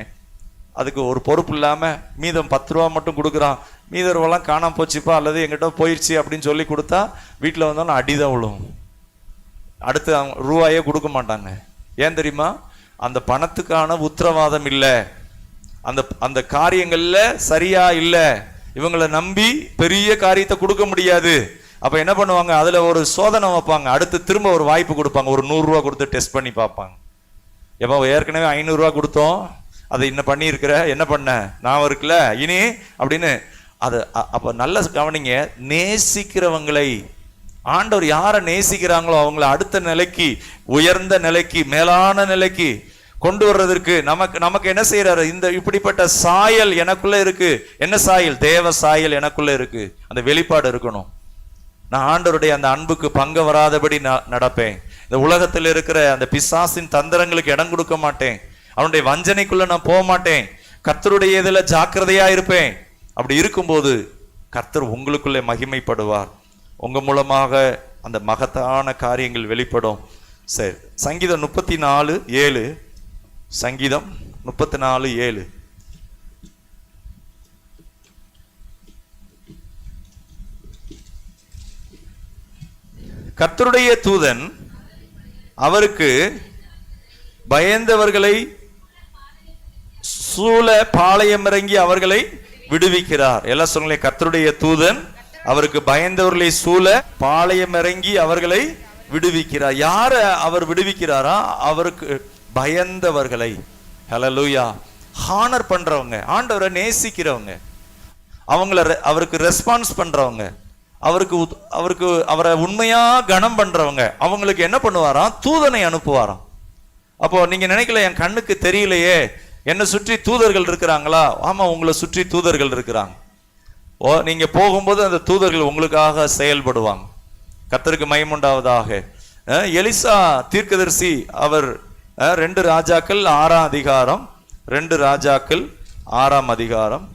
அதுக்கு ஒரு பொறுப்பு இல்லாம மீதம் 10 ரூபா மட்டும் கொடுக்குறான். மீத ரூபாலாம் காணாம போச்சுப்பா அல்லது எங்கிட்ட போயிடுச்சு அப்படின்னு சொல்லி கொடுத்தா வீட்டில் வந்தாலும் அடிதான் விழும். அடுத்து அவங்க ரூபாயே கொடுக்க மாட்டாங்க. ஏன் தெரியுமா? அந்த பணத்துக்கான உத்தரவாதம் இல்லை, அந்த காரியங்கள்ல சரியா இல்லை. இவங்களை நம்பி பெரிய காரியத்தை கொடுக்க முடியாது. அப்ப என்ன பண்ணுவாங்க, அதுல ஒரு சோதனை வைப்பாங்க. அடுத்து திரும்ப ஒரு வாய்ப்பு கொடுப்பாங்க. ஒரு 100 ரூபா கொடுத்து டெஸ்ட் பண்ணி பார்ப்பாங்க. எப்போ ஏற்கனவே 500 ரூபா கொடுத்தோம், அதை இன்னும் பண்ணியிருக்கிற, என்ன பண்ண நான் இருக்குல்ல இனி அப்படின்னு. அது அப்ப நல்ல கவனிங்க, நேசிக்கிறவங்களை ஆண்டவர் யாரை நேசிக்கிறாங்களோ அவங்கள அடுத்த நிலைக்கு, உயர்ந்த நிலைக்கு, மேலான நிலைக்கு கொண்டு வர்றதற்கு நமக்கு என்ன செய்யறாரு? இந்த இப்படிப்பட்ட சாயல் எனக்குள்ள இருக்கு. என்ன சாயல்? தேவ சாயல் எனக்குள்ள இருக்கு. அந்த வெளிப்பாடு இருக்கணும். நான் ஆண்டவருடைய அந்த அன்புக்கு பங்க வராதபடி நடப்பேன். இந்த உலகத்தில் இருக்கிற அந்த பிசாசின் தந்திரங்களுக்கு இடம் கொடுக்க மாட்டேன். அவனுடைய வஞ்சனைக்குள்ள நான் போக மாட்டேன். கர்த்தருடைய இதுல ஜாக்கிரதையா இருப்பேன். அப்படி இருக்கும்போது கர்த்தர் உங்களுக்குள்ளே மகிமைப்படுவார். உங்க மூலமாக அந்த மகத்தான காரியங்கள் வெளிப்படும். சரி, சங்கீதம் 34:7. சங்கீதம் 34:7. கர்த்தருடைய தூதன் அவருக்கு பயந்தவர்களை சூழ பாளையம் இறங்கி அவர்களை விடுவிக்கிறார். எல்லாம் சொல்லுங்களேன், கர்த்தருடைய தூதன் அவருக்கு பயந்தவர்களை சூழ பாளையம் இறங்கி அவர்களை விடுவிக்கிறார். யார அவர் விடுவிக்கிறாரா? அவருக்கு பயந்தவர்களை. ஹல்லேலூயா. ஹானர் பண்றவங்க, ஆண்டவரை நேசிக்கிறவங்க, அவருக்கு ரெஸ்பான்ஸ் பண்றவங்க, அவரை உண்மையா கனம் பண்றவங்க, அவங்களுக்கு என்ன பண்ணுவாராம்? தூதனை அனுப்புவாராம். அப்போ நீங்க நினைக்கல, என் கண்ணுக்கு தெரியலையே, என்னை சுற்றி தூதர்கள் இருக்கிறாங்களா? ஆமா, உங்களை சுற்றி தூதர்கள் இருக்கிறாங்க. நீங்க போகும்போது அந்த தூதர்கள் உங்களுக்காக செயல்படுவாங்க. கர்த்தருக்கு மகிமையுண்டாவதாக. எலிசா தீர்க்கதரிசி அவர் 2 ராஜாக்கள் 6ஆம் அதிகாரம், 2 ராஜாக்கள் 6ஆம் அதிகாரம்.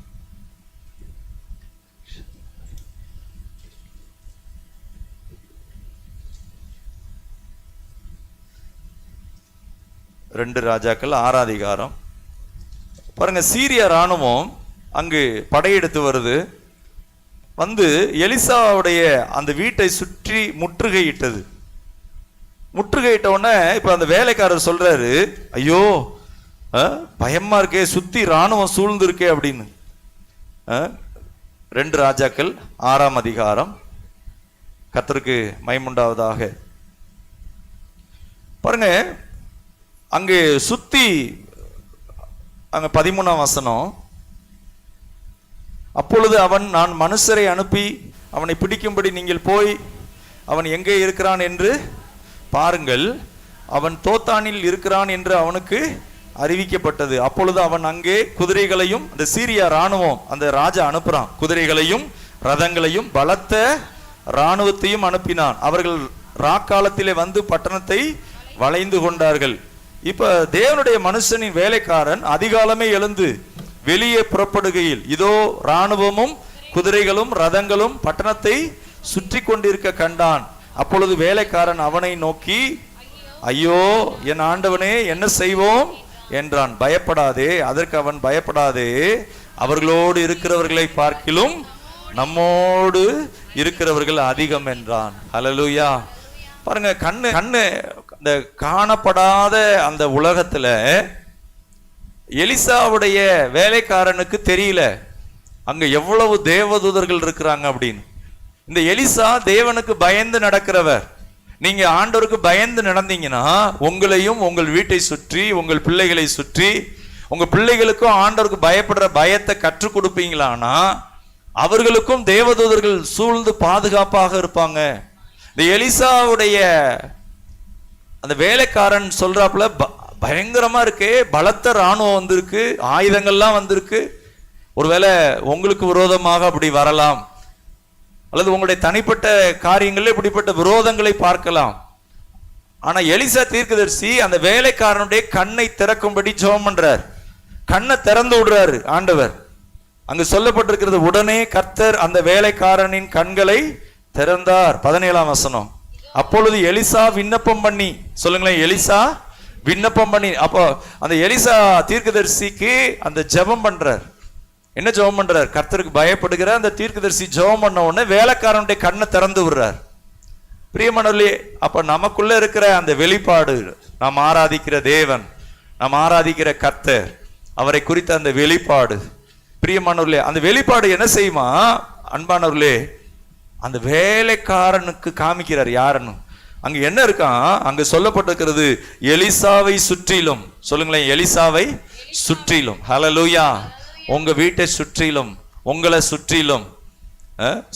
ரெண்டு ராஜாக்கள் 6ஆம் அதிகாரம் பாருங்க. சீரிய ராணுவம் அங்கு படையெடுத்து வருது. வந்து எலிசாவுடைய அந்த வீட்டை சுற்றி முற்றுகையிட்டது. முற்றுகையிட்ட உடனே இப்ப அந்த வேலைக்காரர் சொல்றாரு, ஐயோ பயமா இருக்கே, சுத்தி ராணுவம் சூழ்ந்து இருக்கே அப்படின்னு. 2 ராஜாக்கள் 6ஆம் அதிகாரம். கர்த்தருக்கு மகிமையுண்டாவதாக. பாருங்க, அங்கு சுத்தி அங்க 13ஆம் வசனம். அப்பொழுது அவன், நான் மனுஷரை அனுப்பி அவனை பிடிக்கும்படி நீங்கள் போய் அவன் எங்கே இருக்கிறான் என்று பாருங்கள், அவன் தோத்தானில் இருக்கிறான் என்று அவனுக்கு அறிவிக்கப்பட்டது. அப்பொழுது அவன் அங்கே குதிரைகளையும், அந்த சீரியா ராணுவம், அந்த ராஜா அனுப்புறான், குதிரைகளையும் ரதங்களையும் பலத்த ராணுவத்தையும் அனுப்பினான். அவர்கள் ராக்காலத்திலே வந்து பட்டணத்தை வளைந்து கொண்டார்கள். இப்ப தேவனுடைய மனுஷனின் வேலைக்காரன் அதிகாலமே எழுந்து வெளியே புறப்படுகையில் இதோ ராணுவமும் குதிரைகளும் ரதங்களும் பட்டணத்தை சுற்றி கொண்டிருக்க கண்டான். அப்பொழுது வேலைக்காரன் அவனை நோக்கி, ஐயோ என் ஆண்டவனே, என்ன செய்வோம் என்றான். பயப்படாதே. அதற்கு அவன், பயப்படாதே, அவர்களோடு இருக்கிறவர்களை பார்க்கிலும் நம்மோடு இருக்கிறவர்கள் அதிகம் என்றான். ஹல்லேலூயா. பாருங்க, கண்ணு அந்த காணப்படாத அந்த உலகத்துல எலிசாவுடைய வேலைக்காரனுக்கு தெரியல அங்க எவ்வளவு தேவதூதர்கள் இருக்கிறாங்க அப்படின்னு. இந்த எலிசா தேவனுக்கு பயந்து நடக்கிறவர். நீங்க ஆண்டவருக்கு பயந்து நடந்தீங்கன்னா உங்களையும் உங்கள் வீட்டை சுற்றி, உங்கள் பிள்ளைகளை சுற்றி, உங்க பிள்ளைகளுக்கும் ஆண்டவருக்கு பயப்படுற பயத்தை கற்றுக் கொடுப்பீங்களானா அவர்களுக்கும் தேவதூதர்கள் சூழ்ந்து பாதுகாப்பாக இருப்பாங்க. இந்த எலிசாவுடைய அந்த வேலைக்காரன் சொல்றாப்புல, பயங்கரமா இருக்கே, பலத்த ராணுவம் வந்திருக்கு, ஆயுதங்கள்லாம் வந்திருக்கு, ஒருவேளை உங்களுக்கு விரோதமாக அப்படி வரலாம், அல்லது உங்களுடைய தனிப்பட்ட காரியங்களில் இப்படிப்பட்ட விரோதங்களை பார்க்கலாம். ஆனா எலிசா தீர்க்கதரிசி அந்த வேலைக்காரனுடைய கண்ணை திறக்கும்படி ஜெபம் பண்றார். கண்ணை திறந்து விடுறாரு ஆண்டவர். அங்கு சொல்லப்பட்டிருக்கிறது, உடனே கர்த்தர் அந்த வேலைக்காரனின் கண்களை திறந்தார். 17ஆம் வசனம். அப்பொழுது எலிசா விண்ணப்பம் பண்ணி, சொல்லுங்களேன், எலிசா விண்ணப்பம் பண்ணி. அப்போ அந்த எலிசா தீர்க்கதரிசிக்கு அந்த ஜெபம் பண்றார். என்ன ஜெபம் பண்றார்? கர்த்தருக்கு பயப்படுகிற அந்த தீர்க்கதரிசி ஜெபம் பண்ண உடனே வேலைக்காரனுடைய கண்ணை திறந்து விடுறார். பிரியமானவர்களே, அப்ப நமக்குள்ள இருக்கிற அந்த வெளிப்பாடு, நாம் ஆராதிக்கிற தேவன், நாம் ஆராதிக்கிற கர்த்தர், அவரை குறித்த அந்த வெளிப்பாடு, பிரியமானவர்களே, அந்த வெளிப்பாடு என்ன செய்யுமா? அன்பானவர்களே, அந்த வேலைக்காரனுக்கு காமிக்கிறார் யாருன்னு. அங்க என்ன இருக்கான்? அங்க சொல்லப்பட்டிருக்கிறது, எலிசாவை சுற்றிலும், சொல்லுங்களேன், எலிசாவை சுற்றிலும். ஹல்லேலூயா. உங்க வீட்டை சுற்றிலும், உங்களை சுற்றிலும்,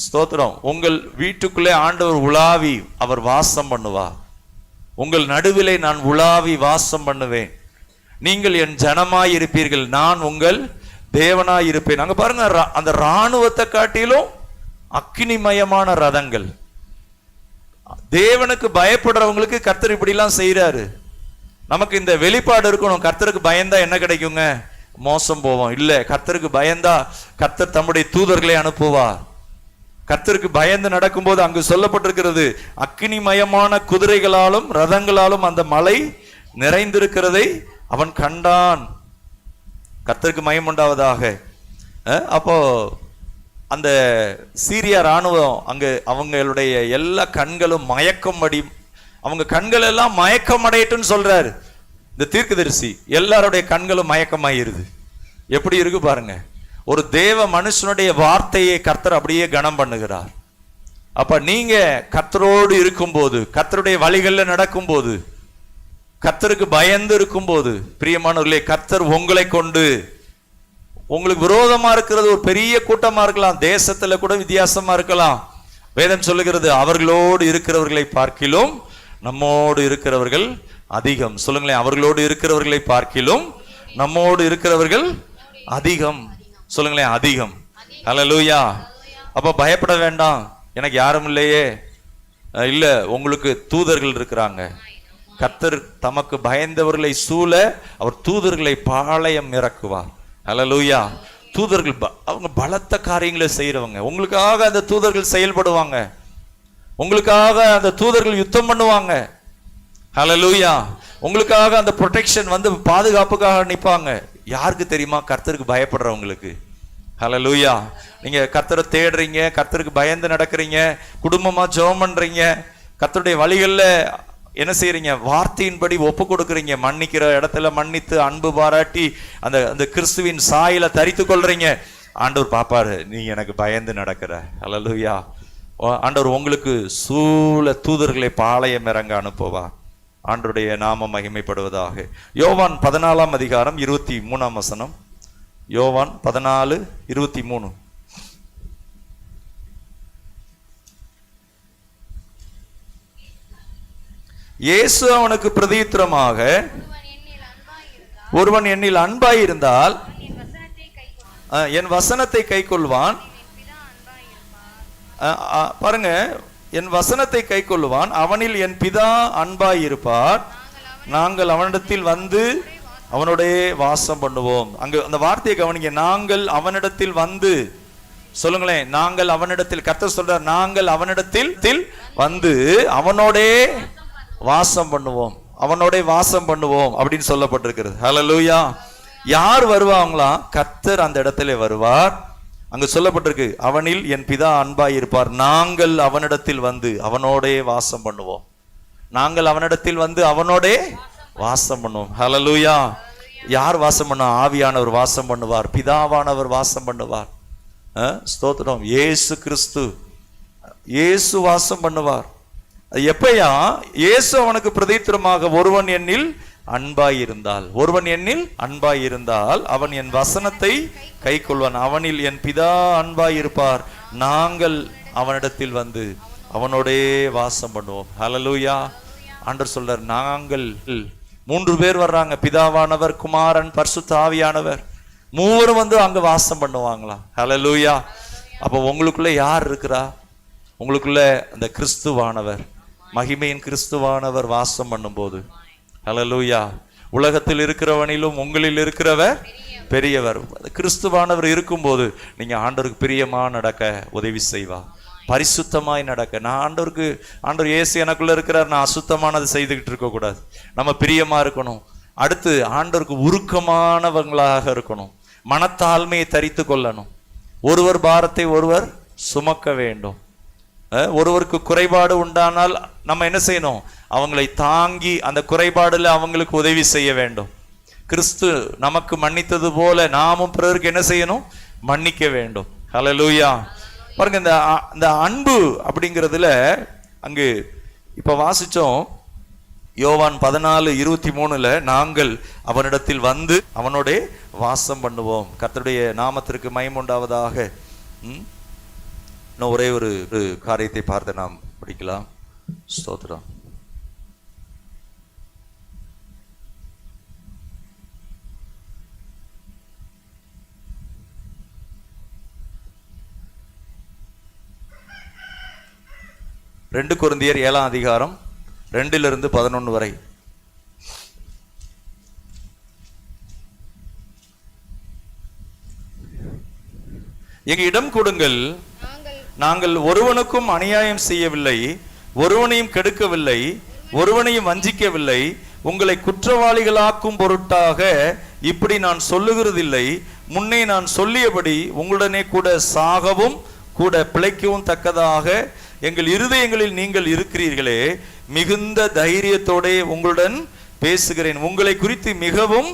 ஸ்தோத்திரம், உங்கள் வீட்டுக்குள்ளே ஆண்டவர் உலாவி அவர் வாசம் பண்ணுவார். உங்கள் நடுவிலே நான் உலாவி வாசம் பண்ணுவேன். நீங்கள் என் ஜனமாய் இருப்பீர்கள், நான் உங்கள் தேவனாய் இருப்பேன். அங்க பாருங்க, அந்த இராணுவத்தை காட்டிலும் அக்கினிமயமான ரதங்கள். தேவனுக்கு பயப்படுறவங்களுக்கு கர்த்தர் இப்படி எல்லாம் செய்யறாரு. நமக்கு இந்த வெளிப்பாடு இருக்கணும். கர்த்தருக்கு பயந்தா என்ன கிடைக்குங்க? மோசம் போவோம். இல்ல, கர்த்தருக்கு பயந்தா கர்த்தர் தம்முடைய தூதர்களை அனுப்புவார். கர்த்தருக்கு பயந்து நடக்கும்போது அங்கு சொல்லப்பட்டிருக்கிறது, அக்கினிமயமான குதிரைகளாலும் ரதங்களாலும் அந்த மலை நிறைந்திருக்கிறதை அவன் கண்டான். கர்த்தருக்கு மயம் உண்டாவதாக. அப்போ அந்த சீரியா ராணுவம் அங்கு அவங்களுடைய எல்லா கண்களும் மயக்கம் அடி, அவங்க கண்கள் எல்லாம் மயக்கம் அடையட்டுன்னு சொல்றாரு இந்த தீர்க்கதரிசி. எல்லாருடைய கண்களும் மயக்கமாயிருது. எப்படி இருக்கு பாருங்க. ஒரு தேவ மனுஷனுடைய வார்த்தையை கர்த்தர் அப்படியே கனம் பண்ணுகிறார். அப்ப நீங்க கர்த்தரோடு இருக்கும்போது, கர்த்தருடைய வழிகளில் நடக்கும்போது, கர்த்தருக்கு பயந்து இருக்கும்போது, பிரியமானவர்களே, கர்த்தர் உங்களை கொண்டு, உங்களுக்கு விரோதமா இருக்கிறது ஒரு பெரிய கூட்டமா இருக்கலாம், தேசத்துல கூட வித்தியாசமா இருக்கலாம். வேதம் சொல்லுகிறது, அவர்களோடு இருக்கிறவர்களை பார்க்கிலும் நம்மோடு இருக்கிறவர்கள் அதிகம். சொல்லுங்களேன், அவர்களோடு இருக்கிறவர்களை பார்க்கிலும் நம்மோடு இருக்கிறவர்கள் அதிகம். சொல்லுங்களேன், அதிகம். ஹல்லேலூயா. அப்ப பயப்பட வேண்டாம், எனக்கு யாரும் இல்லையே. இல்ல, உங்களுக்கு தூதர்கள் இருக்கிறாங்க. கர்த்தர் தமக்கு பயந்தவர்களை சூழ அவர் தூதர்களை பாளையம் இறக்குவார். ஹல்லேலூயா. தூதர்கள் அவங்க பலத்த காரியங்களை செய்யறவங்க. உங்களுக்காக அந்த தூதர்கள் செயல்படுவாங்க. உங்களுக்காக அந்த தூதர்கள் யுத்தம் பண்ணுவாங்க. ஹல்லேலூயா. உங்களுக்காக அந்த ப்ரொடெக்ஷன் வந்து பாதுகாப்புக்காக நிற்பாங்க. யாருக்கு தெரியுமா? கர்த்தருக்கு பயப்படுறவங்களுக்கு. ஹல்லேலூயா. நீங்க கர்த்தரை தேடுறீங்க, கர்த்தருக்கு பயந்து நடக்கிறீங்க, குடும்பமா ஜெபம் பண்றீங்க, கர்த்தருடைய வழிகள்ல என்ன செய்யறீங்க? வார்த்தையின்படி ஒப்பு கொடுக்குறீங்க. மன்னிக்கிற இடத்துல மன்னித்து அன்பு பாராட்டி அந்த அந்த கிறிஸ்துவின் சாயில தரித்து கொள்றீங்க. ஆண்டவர் பாப்பாரு, நீ எனக்கு பயந்து நடக்கிற. ஹல்லேலூயா. ஆண்டவர் உங்களுக்கு சூழ தூதர்களை பாளையம் இறங்க அனுப்புவா. ஆண்டவருடைய நாமம் மகிமைப்படுவதாக. யோவான் 14ஆம் அதிகாரம் 23ஆம் வசனம். யோவான் 14:23. இயேசு அவனுக்கு பிரதியுத்தரமாக, ஒருவன் என்னில் அன்பாயிருந்தால் என் வசனத்தை கைக்கொள்வான். பாருங்க, என் வசனத்தை கைக்கொள்வான், அவனில் என் பிதா அன்பாயிருப்பார், நாங்கள் அவனிடத்தில் வந்து அவனுடைய வாசம் பண்ணுவோம். அங்கு அந்த வார்த்தையை கவனிங்க. நாங்கள் அவனிடத்தில் வந்து, சொல்லுங்களேன், நாங்கள் அவனிடத்தில். கர்த்தர் சொல்றார், நாங்கள் அவனிடத்தில் வந்து அவனோட வாசம் பண்ணுவோம், அவனோட வாசம் பண்ணுவோம் அப்படின்னு சொல்லப்பட்டிருக்கிறது. ஹல்லேலூயா. யார் வருவாங்களா? கர்த்தர் அந்த இடத்துல வருவார். அங்கு சொல்லப்பட்டிருக்கு, அவனில் என் பிதா அன்பாய் இருப்பார், நாங்கள் அவனிடத்தில் வந்து அவனோட வாசம் பண்ணுவோம். நாங்கள் அவனிடத்தில் வந்து அவனோட வாசம் பண்ணுவோம். ஹல்லேலூயா. யார் வாசம் பண்ண? ஆவியானவர் வாசம் பண்ணுவார், பிதாவானவர் வாசம் பண்ணுவார். ஸ்தோத்திரம். இயேசு கிறிஸ்து, இயேசு வாசம் பண்ணுவார். எப்பயா? இயேசு அவனுக்கு பிரதித்திரமாக, ஒருவன் என்னில் அன்பாயிருந்தால், ஒருவன் என்னில் அன்பாயிருந்தால் அவன் என் வசனத்தை கை கொள்வான், அவனில் என் பிதா அன்பாயிருப்பார், நாங்கள் அவனிடத்தில் வந்து அவனோடே வாசம் பண்ணுவோம். ஹல்லேலூயா. ஆண்டவர் சொல்றார், நாங்கள் 3 பேர் வர்றாங்க, பிதாவானவர், குமாரன், பரிசுத்த ஆவியானவர், மூவரும் வந்து அங்க வாசம் பண்ணுவாங்களா. ஹல்லேலூயா. அப்போ உங்களுக்குள்ள யார் இருக்கிறா? உங்களுக்குள்ள அந்த கிறிஸ்துவானவர், மகிமையின் கிறிஸ்துவானவர் வாசம் பண்ணும்போது, ஹல்லேலூயா, உலகத்தில் இருக்கிறவனிலும் உங்களில் இருக்கிறவர் பெரியவர். கிறிஸ்துவானவர் இருக்கும்போது நீங்க ஆண்டவருக்கு பிரியமா நடக்க உதவி செய்வா, பரிசுத்தமாய் நடக்க. நான் ஆண்டவர் இயேசு எனக்குள்ள இருக்கிறார், நான் அசுத்தமானது செய்துக்கிட்டு இருக்க கூடாது. நம்ம பிரியமா இருக்கணும். அடுத்து ஆண்டவருக்கு உருக்கமானவங்களாக இருக்கணும். மனத்தாழ்மையை தரித்து கொள்ளணும். ஒருவர் பாரத்தை ஒருவர் சுமக்க வேண்டும். ஒருவருக்கு குறைபாடு உண்டானால் நம்ம என்ன செய்யணும்? அவங்களை தாங்கி அந்த குறைபாடுல அவங்களுக்கு உதவி செய்ய வேண்டும். கிறிஸ்து நமக்கு மன்னித்தது போல நாமும் பிறருக்கு என்ன செய்யணும்? மன்னிக்க வேண்டும். ஹல்லேலூயா. பாருங்க, இந்த அன்பு அப்படிங்கிறதுல அங்கு இப்ப வாசிச்சோம், யோவான் 14:23 நாங்கள் அவனிடத்தில் வந்து அவனோட வாசம் பண்ணுவோம். கர்த்தருடைய நாமத்திற்கு மகிமை உண்டாவதாக. இன்னும் ஒரே ஒரு காரியத்தை பார்த்து நாம் படிக்கலாம். ஸ்தோத்திரம். ரெண்டு கொரிந்தியர் 7ஆம் அதிகாரம் 2-11 வரை. எங்க இடம் கொடுங்கள், நாங்கள் ஒருவனுக்கும் அநியாயம் செய்யவில்லை, ஒருவனையும் கெடுக்கவில்லை, ஒருவனையும் வஞ்சிக்கவில்லை. உங்களை குற்றவாளிகளாக்கும் பொருட்டாக இப்படி நான் சொல்லுகிறதில்லை. முன்னே நான் சொல்லியபடி உங்களுடனே கூட சாகவும் கூட பிழைக்கவும் தக்கதாக எங்கள் இருதயங்களில் நீங்கள் இருக்கிறீர்களே, மிகுந்த தைரியத்தோட உங்களுடன் பேசுகிறேன். உங்களை குறித்து மிகவும்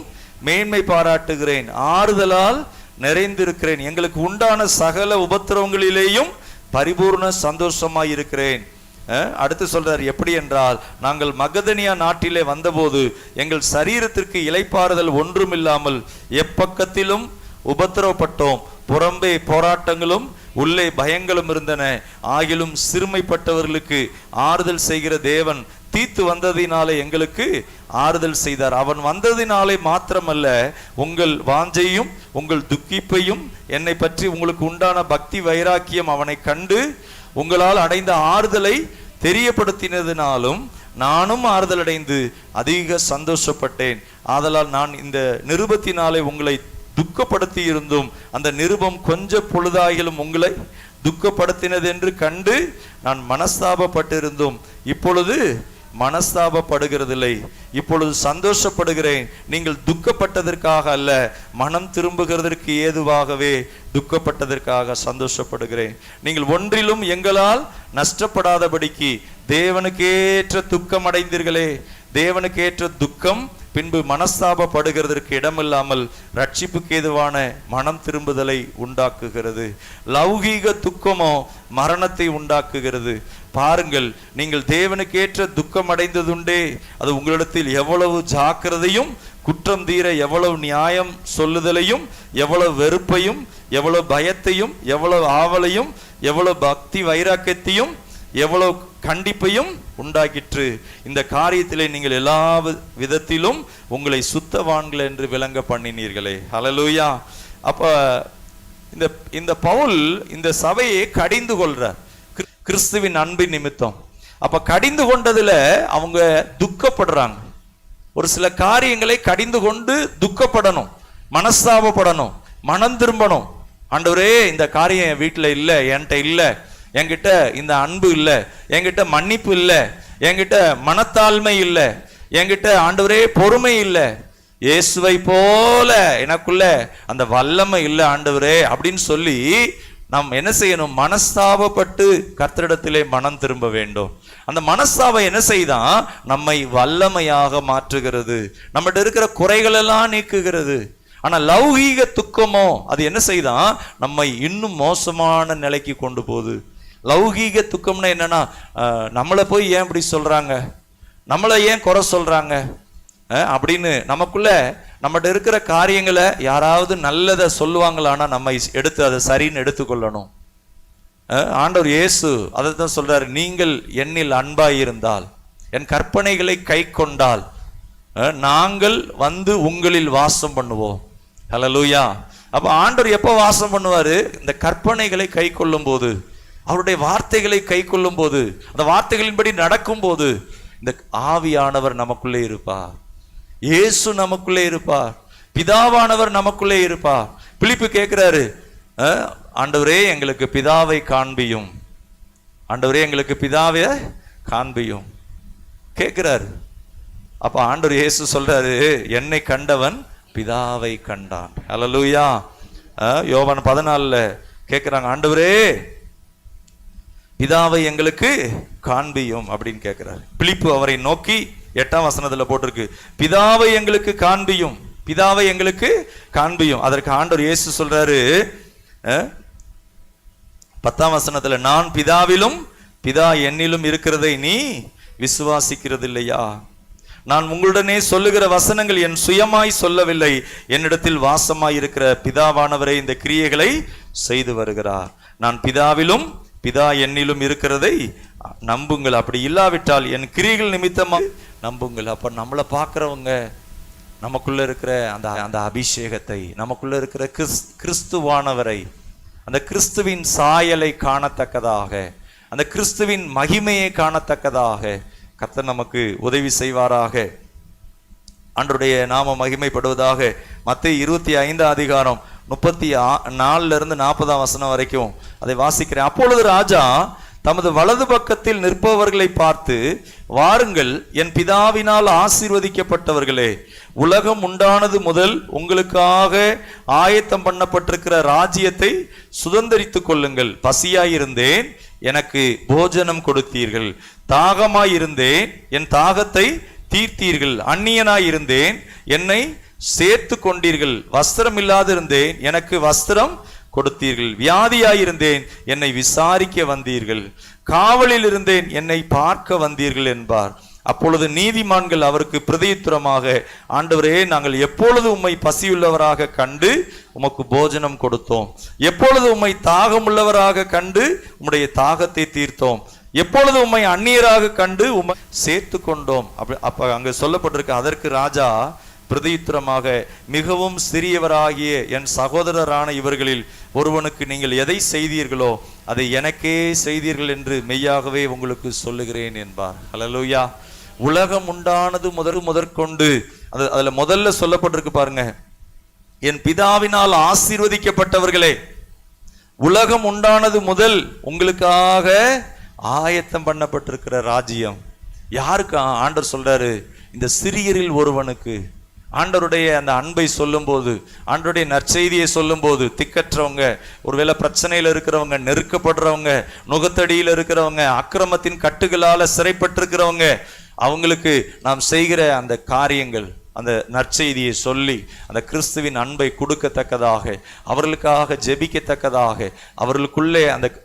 மேன்மை பாராட்டுகிறேன். ஆறுதலால் நிறைந்திருக்கிறேன். எங்களுக்கு உண்டான சகல உபத்திரவங்களிலேயும் பரிபூர்ண சந்தோஷமாய் இருக்கிறேன். அடுத்து சொல்றார், எப்படி என்றால், நாங்கள் மகதனியா நாட்டிலே வந்தபோது எங்கள் சரீரத்திற்கு இளைப்பாறுதல் ஒன்றுமில்லாமல் எப்பக்கத்திலும் உபத்திரவப்பட்டோம். புறம்பே போராட்டங்களும் உள்ளே பயங்களும் இருந்தன. ஆகிலும் சிறுமைப்பட்டவர்களுக்கு ஆறுதல் செய்கிற தேவன் தீத்து வந்ததினாலே எங்களுக்கு ஆறுதல் செய்தார். அவன் வந்ததினாலே மாத்திரமல்ல, உங்கள் வாஞ்சையும் உங்கள் துக்கிப்பையும் என்னை பற்றி உங்களுக்கு உண்டான பக்தி வைராக்கியம் அவனை கண்டு உங்களால் அடைந்த ஆறுதலை தெரியப்படுத்தினதினாலும் நானும் ஆறுதல் அடைந்து அதிக சந்தோஷப்பட்டேன். ஆதலால் நான் இந்த நிருபத்தினாலே உங்களை துக்கப்படுத்தி இருந்தும் அந்த நிருபம் கொஞ்ச பொழுதாகிலும் உங்களை துக்கப்படுத்தினது என்று கண்டு நான் மனஸ்தாபப்பட்டிருந்தும் இப்பொழுது மனஸ்தாபப்படுகிறதில்லை, இப்பொழுது சந்தோஷப்படுகிறேன். நீங்கள் துக்கப்பட்டதற்காக அல்ல, மனம் திரும்புகிறதற்கு ஏதுவாகவே துக்கப்பட்டதற்காக சந்தோஷப்படுகிறேன். நீங்கள் ஒன்றிலும் எங்களால் நஷ்டப்படாதபடிக்கு தேவனுக்கேற்ற துக்கம் அடைந்தீர்களே. தேவனுக்கேற்ற துக்கம் பின்பு மனஸ்தாபப்படுகிறதற்கு இடமில்லாமல் ரட்சிப்புக்கு ஏதுவான மனம் திரும்புதலை உண்டாக்குகிறது. லௌகீக துக்கமோ மரணத்தை உண்டாக்குகிறது. பாருங்கள், நீங்கள் தேவனுக்கேற்ற துக்கம் அடைந்ததுண்டே, அது உங்களிடத்தில் எவ்வளவு ஜாக்கிரதையும் குற்றம் தீர எவ்வளவு நியாயம் சொல்லுதலையும் எவ்வளவு வெறுப்பையும் எவ்வளவு பயத்தையும் எவ்வளவு ஆவலையும் எவ்வளவு பக்தி வைராக்கியத்தையும் எவ்வளவு கண்டிப்பையும் உண்டாக்கிற்று. இந்த காரியத்திலே நீங்கள் எல்லா விதத்திலும் உங்களை சுத்தவான்கள் என்று விளங்க பண்ணினீர்களே. ஹல்லேலூயா. அப்ப இந்த பவுல் இந்த சபையை கடிந்து கொள்றார் கிறிஸ்துவின் அன்பின் நிமித்தம். அப்ப கடிந்து கொண்டதுல அவங்க துக்கப்படுறாங்க. ஒரு சில காரியங்களை கடிந்து கொண்டு துக்கப்படணும், மனஸ்தாபப்படணும், மனம் திரும்பணும். ஆண்டவரே, இந்த காரியம் என் வீட்டுல இல்ல, என்கிட்ட இல்ல, என்கிட்ட இந்த அன்பு இல்ல, என்கிட்ட மன்னிப்பு இல்ல, என்கிட்ட மனத்தாழ்மை இல்ல, என்கிட்ட ஆண்டவரே பொறுமை இல்ல, இயேசுவை போல எனக்குள்ள அந்த வல்லமை இல்ல ஆண்டவரே அப்படின்னு சொல்லி நாம் என்ன செய்யணும்? மனஸ்தாபப்பட்டு கர்த்தரிடத்திலே மனம் திரும்ப வேண்டும். அந்த மனஸ்தாபம் என்ன செய்தான்? நம்மை வல்லமையாக மாற்றுகிறது, நம்மகிட்ட இருக்கிற குறைகள் எல்லாம் நீக்குகிறது. ஆனா லௌகீக துக்கமோ அது என்ன செய்தான்? நம்மை இன்னும் மோசமான நிலைக்கு கொண்டு போகுது. லௌகீக துக்கம்னா என்னன்னா, நம்மளை போய் ஏன் இப்படி சொல்றாங்க, நம்மளை ஏன் குறை சொல்றாங்க அப்படின்னு நமக்குள்ள நம்மகிட்ட இருக்கிற காரியங்களை யாராவது நல்லதை சொல்லுவாங்களான்னா நம்ம எடுத்து அதை சரின்னு எடுத்துக்கொள்ளணும். ஆண்டவர் இயேசு அதை தான் சொல்றாரு, நீங்கள் என்னில் அன்பாயிருந்தால் என் கற்பனைகளை கை கொண்டால் நாங்கள் வந்து உங்களில் வாசம் பண்ணுவோம். ஹல்லேலூயா. அப்ப ஆண்டவர் எப்போ வாசம் பண்ணுவாரு? இந்த கற்பனைகளை கை கொள்ளும் போது, அவருடைய வார்த்தைகளை கை கொள்ளும் போது, அந்த வார்த்தைகளின்படி நடக்கும் போது இந்த ஆவியானவர் நமக்குள்ளே இருப்பார், இயேசு நமக்குள்ளே இருப்பார், பிதாவானவர் நமக்குள்ளே இருப்பார். பிலிப்பு கேட்கிறாரு, ஆண்டவரே எங்களுக்கு பிதாவை காண்பியும், ஆண்டவரே எங்களுக்கு பிதாவை காண்பியும் கேட்கிறாரு. அப்ப ஆண்டவர் இயேசு சொல்றாரு, என்னை கண்டவன் பிதாவை கண்டான். அல்லேலூயா. யோவான் 14 கேட்கிறாங்க, ஆண்டவரே பிதாவை எங்களுக்கு காண்பியும் அப்படின்னு கேட்கிறாரு. பிலிப்பு அவரை நோக்கி 8ஆம் வசனத்துல போட்டிருக்கு, பிதாவை எங்களுக்கு காண்பியும், பிதாவை எங்களுக்கு காண்பியும். அதற்கு ஆண்டவர் இயேசு சொல்றாரு 10ஆம் வசனத்துல, நான் பிதாவிலும் பிதா என்னிலும் இருக்கிறதை நீ விசுவாசிக்கிறது இல்லையா? நான் உங்களுடனே சொல்லுகிற வசனங்கள் என் சுயமாய் சொல்லவில்லை, என்னிடத்தில் வாசமாய் இருக்கிற பிதாவானவரை இந்த கிரியைகளை செய்து வருகிறார். நான் பிதாவிலும் பிதா என்னிலும் இருக்கிறதை நம்புங்கள், அப்படி இல்லாவிட்டால் என் கிரியைகள் நிமித்தமா நம்புங்கள். அப்ப நம்மளை பார்க்கிறவங்க நமக்குள்ள இருக்கிற அந்த அபிஷேகத்தை, நமக்குள்ள இருக்கிற கிறிஸ்துவானவரை, அந்த கிறிஸ்துவின் சாயலை காணத்தக்கதாக, அந்த கிறிஸ்துவின் மகிமையை காணத்தக்கதாக கர்த்தர் நமக்கு உதவி செய்வாராக. ஆண்டவருடைய நாம மகிமைப்படுவதாக. மத்தேயு 25 அதிகாரம் 34 40 வசனம் வரைக்கும் அதை வாசிக்கிறேன். அப்பொழுது ராஜா தமது வலது பக்கத்தில் நிற்பவர்களை பார்த்து, வாருங்கள் என் பிதாவினால் ஆசீர்வதிக்கப்பட்டவர்களே, உலகம் உண்டானது முதல் உங்களுக்காக ஆயத்தம் பண்ணப்பட்டிருக்கிற ராஜ்யத்தை சுதந்தரித்துக் கொள்ளுங்கள். பசியாயிருந்தேன், எனக்கு போஜனம் கொடுத்தீர்கள், தாகமாயிருந்தேன், என் தாகத்தை தீர்த்தீர்கள், அந்நியனாயிருந்தேன், என்னை சேர்த்து கொண்டீர்கள், வஸ்திரம் இல்லாதிருந்தேன், எனக்கு வஸ்திரம் கொடுத்தீர்கள், வியாதியாயிருந்தேன், என்னை விசாரிக்க வந்தீர்கள், காவலில் இருந்தேன், என்னை பார்க்க வந்தீர்கள் என்பார். அப்பொழுது நீதிமான்கள் அவருக்கு பிரதியுத்தரமாக, ஆண்டவரே நாங்கள் எப்பொழுது உம்மை பசியுள்ளவராக கண்டு உமக்கு போஜனம் கொடுத்தோம், எப்பொழுது உம்மை தாகமுள்ளவராக கண்டு உம்முடைய தாகத்தை தீர்த்தோம், எப்பொழுது உம்மை அந்நியராக கண்டு உம்மை சேர்த்து கொண்டோம். அப்ப அங்க சொல்லப்பட்டிருக்கு. அதற்கு ராஜா பிரதியுத்தரமாக, மிகவும் சிறியவராகிய என் சகோதரரான இவர்களில் ஒருவனுக்கு நீங்கள் எதை செய்தீர்களோ அதை எனக்கே செய்தீர்கள் என்று மெய்யாகவே உங்களுக்கு சொல்லுகிறேன் என்பார். அல்லேலூயா. உலகம் உண்டானது முதற்கொண்டு அதுல முதல்ல சொல்லப்பட்டிருக்கு பாருங்க, என் பிதாவினால் ஆசீர்வதிக்கப்பட்டவர்களே, உலகம் உண்டானது முதல் உங்களுக்காக ஆயத்தம் பண்ணப்பட்டிருக்கிற ராஜ்யம் யாருக்கு? ஆண்டவர் சொல்றாரு, இந்த சிறியரில் ஒருவனுக்கு. ஆண்டவருடைய அந்த அன்பை சொல்லும் போது, ஆண்டவருடைய நற்செய்தியை சொல்லும் போது, திக்கற்றவங்க, ஒருவேளை பிரச்சனையில இருக்கிறவங்க, நெருக்கப்படுறவங்க, நுகத்தடியில் இருக்கிறவங்க, அக்கிரமத்தின் கட்டுகளால சிறைப்பட்டிருக்கிறவங்க, அவங்களுக்கு நாம் செய்கிற அந்த காரியங்கள், அந்த நற்செய்தியை சொல்லி அந்த கிறிஸ்துவின் அன்பை கொடுக்கத்தக்கதாக, அவர்களுக்காக ஜெபிக்கத்தக்கதாக, அவர்களுக்குள்ளே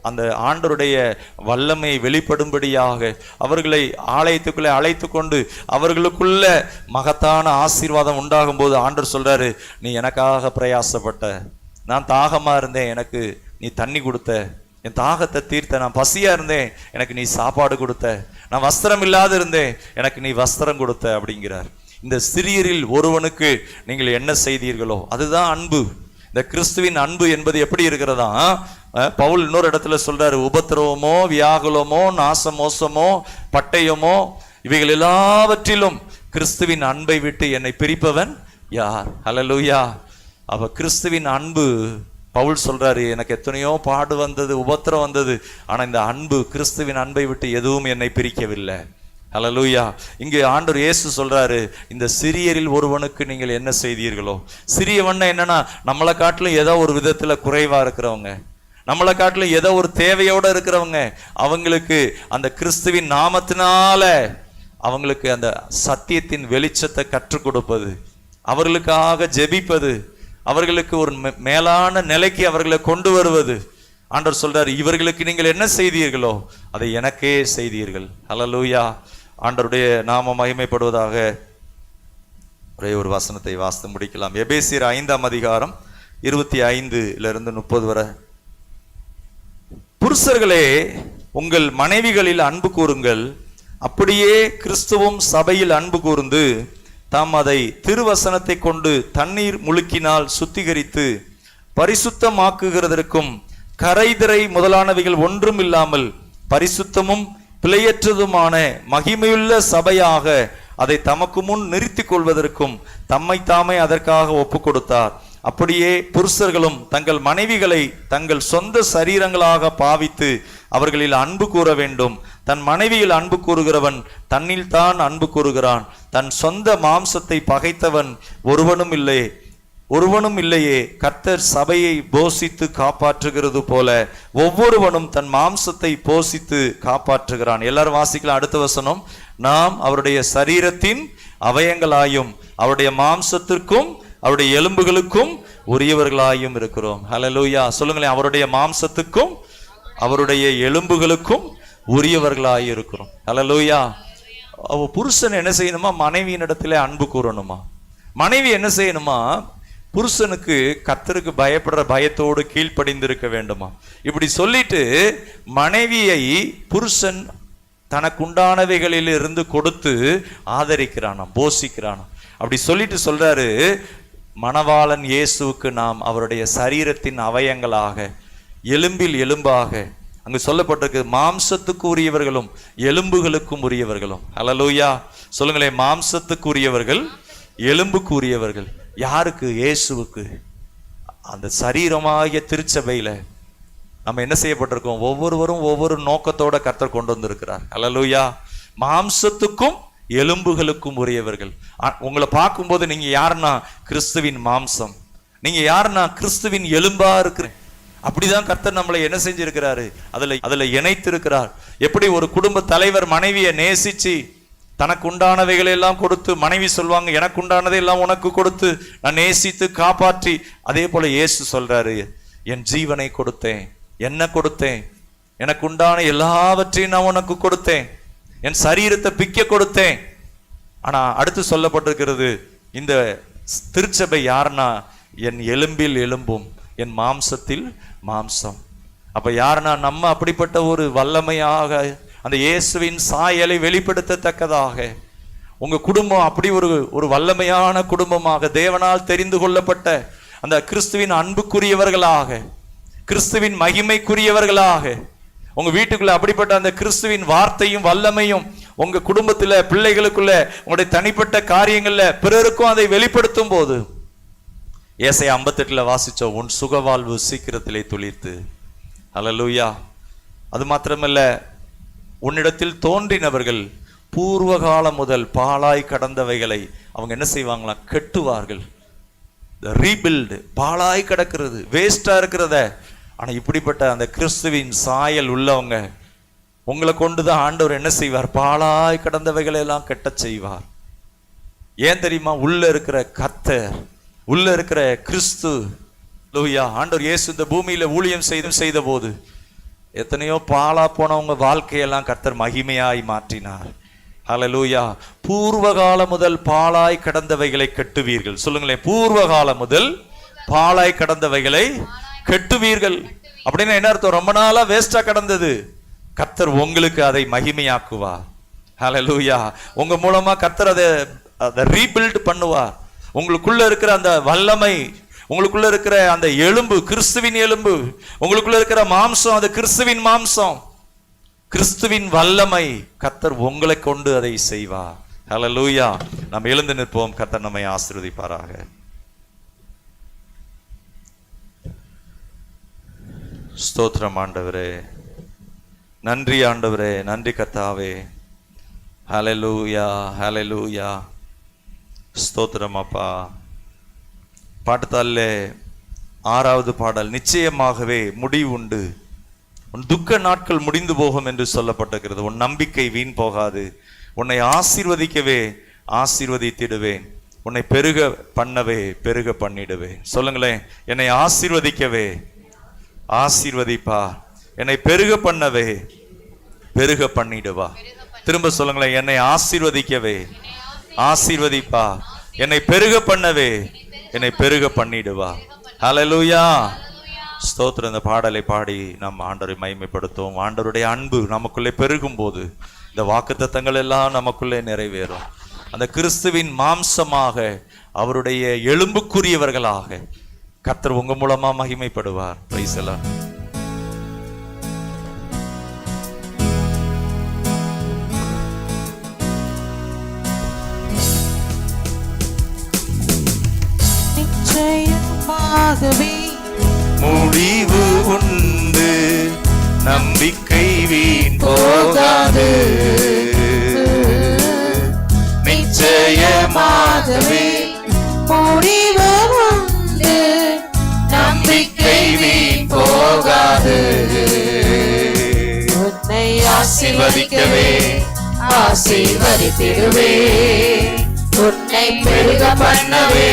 அந்த ஆண்டவருடைய வல்லமை வெளிப்படும்படியாக அவர்களை ஆலயத்துக்குள்ளே அழைத்து கொண்டு அவர்களுக்குள்ள மகத்தான ஆசீர்வாதம் உண்டாகும் போது ஆண்டவர் சொல்றாரு, நீ எனக்காக பிரயாசப்பட்ட, நான் தாகமா இருந்தேன், எனக்கு நீ தண்ணி கொடுத்த, என் தாகத்தை தீர்த்த, நான் பசியா இருந்தேன், எனக்கு நீ சாப்பாடு கொடுத்த, நான் வஸ்திரம் இல்லாத இருந்தேன், எனக்கு நீ வஸ்திரம் கொடுத்த அப்படிங்கிறார். இந்த சிறியரில் ஒருவனுக்கு நீங்கள் என்ன செய்தீர்களோ அதுதான் அன்பு. இந்த கிறிஸ்துவின் அன்பு என்பது எப்படி இருக்கிறதா? பவுல் இன்னொரு இடத்துல சொல்றாரு, உபத்திரவமோ, வியாகுலமோ, நாசமோசமோ, பட்டயமோ, இவைகள் எல்லாவற்றிலும் கிறிஸ்துவின் அன்பை விட்டு என்னை பிரிப்பவன் யார்? அல்லேலூயா. அப்ப கிறிஸ்துவின் அன்பு, பவுல் சொல்றாரு, எனக்கு எத்தனையோ பாடு வந்தது, உபத்திரம் வந்தது, ஆனா இந்த அன்பு, கிறிஸ்துவின் அன்பை விட்டு எதுவும் என்னை பிரிக்கவில்லை. அல்லேலூயா. இங்கே ஆண்டவர் இயேசு சொல்றாரு, இந்த சிறியரில் ஒருவனுக்கு நீங்கள் என்ன செய்தீர்களோ. சிறியவன் என்னன்னா, நம்மளை காட்டிலும் ஏதோ ஒரு விதத்துல குறைவா இருக்கிறவங்க, நம்மளை காட்டிலும் ஏதோ ஒரு தேவையோட இருக்கிறவங்க, அவங்களுக்கு அந்த கிறிஸ்துவின் நாமத்தினால அவங்களுக்கு அந்த சத்தியத்தின் வெளிச்சத்தை கற்றுக் கொடுப்பது, அவர்களுக்காக ஜெபிப்பது, அவர்களுக்கு ஒரு மேலான நிலைக்கு அவர்களை கொண்டு வருவது. ஆண்டவர் சொல்றாரு, இவர்களுக்கு நீங்கள் என்ன செய்தீர்களோ அதை எனக்கே செய்தீர்கள். அல்லேலூயா. ஆண்டவருடைய நாம மகிமைப்படுவதாக. ஒரே ஒரு வசனத்தை வாசித்து முடிக்கலாம். எபேசியர் 5ஆம் அதிகாரம் 25 30 வரை. புருஷர்களே, உங்கள் மனைவிகளில் அன்பு கூறுங்கள், அப்படியே கிறிஸ்துவும் சபையில் அன்பு கூர்ந்து தாம் அதை திருவசனத்தை கொண்டு தண்ணீர் முழுக்கினால் சுத்திகரித்து பரிசுத்தமாக்குகிறதற்கும் கரைதிரை முதலானவைகள் ஒன்றும் இல்லாமல் பரிசுத்தமும் பிழையற்றதுமான மகிமையுள்ள சபையாக அதை தமக்கு முன் நிறுத்திக் கொள்வதற்கும் தம்மை தாமே அதற்காக ஒப்பு கொடுத்தார். அப்படியே புருஷர்களும் தங்கள் மனைவிகளை தங்கள் சொந்த சரீரங்களாக பாவித்து அவர்களில் அன்பு கூற வேண்டும். தன் மனைவியில் அன்பு கூறுகிறவன் தன்னில் தான் அன்பு கூறுகிறான். தன் சொந்த மாம்சத்தை பகைத்தவன் ஒருவனும் இல்லையே. கர்த்தர் சபையை போஷித்து காப்பாற்றுகிறது போல ஒவ்வொருவனும் தன் மாம்சத்தை போஷித்து காப்பாற்றுகிறான். எல்லாரும் வாசிக்கலாம் அடுத்த வசனம். நாம் அவருடைய சரீரத்தின் அவயங்களாயும் அவருடைய மாம்சத்திற்கும் அவருடைய எலும்புகளுக்கும் உரியவர்களாயும் இருக்கிறோம். ஹல்லேலூயா சொல்லுங்களேன். அவருடைய மாம்சத்துக்கும் அவருடைய எலும்புகளுக்கும் உரியவர்களாய் இருக்கிறோம். ஹல்லேலூயா. புருஷன் என்ன செய்யணுமா? மனைவியின் இடத்துல அன்பு கூறணுமா? மனைவி என்ன செய்யணுமா? புருஷனுக்கு கர்த்தருக்கு பயப்படுற பயத்தோடு கீழ்ப்படிந்திருக்க வேண்டுமா? இப்படி சொல்லிட்டு மனைவியை புருஷன் தனக்குண்டானவைகளில் இருந்து கொடுத்து ஆதரிக்கிறானாம், போஷிக்கிறானாம். அப்படி சொல்லிட்டு சொல்றாரு, மணவாளன் இயேசுவுக்கு நாம் அவருடைய சரீரத்தின் அவயங்களாக, எலும்பில் எலும்பாக, அங்கு சொல்லப்பட்டிருக்கு மாம்சத்துக்கு உரியவர்களும் எலும்புகளுக்கும் உரியவர்களும். ஹல்லேலூயா சொல்லுங்களேன். மாம்சத்துக்கு உரியவர்கள், எலும்புக்கு உரியவர்கள். யாருக்கு? இயேசுவுக்கு. அந்த சரீரமாகிய திருச்சபையில நம்ம என்ன செய்யப்பட்டிருக்கோம்? ஒவ்வொருவரும் ஒவ்வொரு நோக்கத்தோட கர்த்தர் கொண்டு வந்திருக்கிறார். ஹல்லேலூயா. மாம்சத்துக்கும் எலும்புகளுக்கும் உரியவர்கள். உங்களை பார்க்கும்போது நீங்க யாருன்னா கிறிஸ்துவின் மாம்சம், நீங்க யாருன்னா கிறிஸ்துவின் எலும்பா இருக்கிற. அப்படிதான் கர்த்தர் நம்மளை என்ன செஞ்சிருக்கிறாரு? அதுல இணைத்திருக்கிறார். எப்படி ஒரு குடும்ப தலைவர் மனைவியை நேசிச்சு தனக்கு உண்டானவைகளை எல்லாம் கொடுத்து, மனைவி சொல்வாங்க எனக்கு உண்டானதை எல்லாம் உனக்கு கொடுத்து நான் நேசித்து காப்பாற்றி, அதே போல இயேசு சொல்றாரு, என் ஜீவனை கொடுத்தேன், என்ன கொடுத்தேன், எனக்கு உண்டான எல்லாவற்றையும் நான் உனக்கு கொடுத்தேன், என் சரீரத்தை பிக்க கொடுத்தேன். ஆனா அடுத்து சொல்லப்பட்டிருக்கிறது, இந்த திருச்சபை யாருன்னா என் எலும்பில் எலும்பும் என் மாம்சத்தில் மாம்சம். அப்ப யாருன்னா நம்ம அப்படிப்பட்ட ஒரு வல்லமையாக அந்த இயேசுவின் சாயலை வெளிப்படுத்தத்தக்கதாக உங்க குடும்பம் அப்படி ஒரு வல்லமையான குடும்பமாக, தேவனால் தெரிந்து கொள்ளப்பட்ட அந்த கிறிஸ்துவின் அன்புக்குரியவர்களாக, கிறிஸ்துவின் மகிமைக்குரியவர்களாக உங்க வீட்டுக்குள்ள அப்படிப்பட்ட அந்த கிறிஸ்துவின் வார்த்தையும் வல்லமையும் உங்க குடும்பத்துல, பிள்ளைகளுக்குள்ள, உங்களுடைய தனிப்பட்ட காரியங்கள்ல பிறருக்கும் அதை வெளிப்படுத்தும் போது, ஏசாயா 58 வாசிச்சோம், உன் சுகவாழ்வு சீக்கிரத்திலே துளிர்த்து. ஹல்லேலூயா. அது மாத்திரமல்ல, உன்னிடத்தில் தோன்றினவர்கள் பூர்வகாலம் முதல் பாழாய் கடந்தவைகளை அவங்க என்ன செய்வாங்களா? கெட்டுவார்கள். ரீபில்டு, பாழாய் கிடக்கிறது, வேஸ்டா இருக்கிறத. ஆனா இப்படிப்பட்ட அந்த கிறிஸ்துவின் சாயல் உள்ளவங்க உங்களை கொண்டுதான் ஆண்டவர் என்ன செய்வார்? பாழாய் கடந்தவைகளை எல்லாம் கெட்ட செய்வார். ஏன் தெரியுமா? உள்ள இருக்கிற கர்த்தர், உள்ள இருக்கிற கிறிஸ்து. லூயா. ஆண்டவர் இயேசு இந்த பூமியில ஊழியம் செய்த போது எத்தனையோ பாழா போனவங்க வாழ்க்கையெல்லாம் கர்த்தர் மகிமையாய் மாற்றினார். ஹல்லேலூயா. பூர்வகாலம் முதல் பாழாய் கடந்தவைகளை கெட்டுவீர்கள். சொல்லுங்களேன். பூர்வகாலம் முதல் பாழாய் கடந்தவைகளை கெட்டுவீர்கள். அப்படின்னா என்ன அர்த்தம்? ரொம்ப நாளா வேஸ்டா கடந்தது, கர்த்தர் உங்களுக்கு அதை மகிமையாக்குவார். ஹல்லேலூயா. உங்க மூலமா கர்த்தர் அதை ரீபில்ட் பண்ணுவார். உங்களுக்குள்ள இருக்கிற அந்த வல்லமை, உங்களுக்குள்ள இருக்கிற அந்த எலும்பு கிறிஸ்துவின் எலும்பு, உங்களுக்குள்ள இருக்கிற மாம்சம் அது கிறிஸ்துவின் மாம்சம், கிறிஸ்துவின் வல்லமை, கர்த்தர் உங்களை கொண்டு அதை செய்வார். ஹல்லேலூயா. நாம் எழுந்து நிற்போம். கர்த்தர் நம்மை ஆசீர்வதிப்பாராக. ஸ்தோத்திரம் ஆண்டவரே, நன்றி ஆண்டவரே, நன்றி கர்த்தாவே. ஹல்லேலூயா, ஹல்லேலூயா. ஸ்தோத்திரம் அப்பா. பாட்டுத்தாளிலே 6வது பாடல், நிச்சயமாகவே முடிவு உண்டு, உன் துக்க நாட்கள் முடிந்து போகும் என்று சொல்லப்பட்டிருக்கிறது. உன் நம்பிக்கை வீண் போகாது, உன்னை ஆசீர்வதிக்கவே ஆசீர்வதித்திடுவேன், உன்னை பெருக பண்ணவே பெருக பண்ணிடுவேன். சொல்லுங்களேன். என்னை ஆசீர்வதிக்கவே ஆசீர்வதிப்பா, என்னை பெருக பண்ணவே பெருக பண்ணிடுவா. திரும்ப சொல்லுங்களேன். என்னை ஆசீர்வதிக்கவே ஆசீர்வதிப்பா, என்னை பெருக பண்ணவே என்னை பெருக பண்ணிடுவா. ஹல்லேலூயா. ஸ்தோத்திரம். இந்த பாடலை பாடி நாம் ஆண்டவரை மகிமைப்படுத்துவோம். ஆண்டவருடைய அன்பு நமக்குள்ளே பெருகும் போது இந்த வாக்குத்தத்தங்கள் எல்லாம் நமக்குள்ளே நிறைவேறும். அந்த கிறிஸ்துவின் மாம்சமாக, அவருடைய எலும்புக்குரியவர்களாக கர்த்தர் உங்க மூலமா மகிமைப்படுவார். பிரைஸ் எல்லாம். நிச்சயமாகவே முடிவு உண்டு, நம்பிக்கை வீண் போகாது. நிச்சயமாகவே முடிவு உண்டு, நம்பிக்கை வீண் போகாது. உன்னை ஆசீர்வதிக்கவே ஆசீர்வதித்திடுவே, உன்னை பெருக பண்ணவே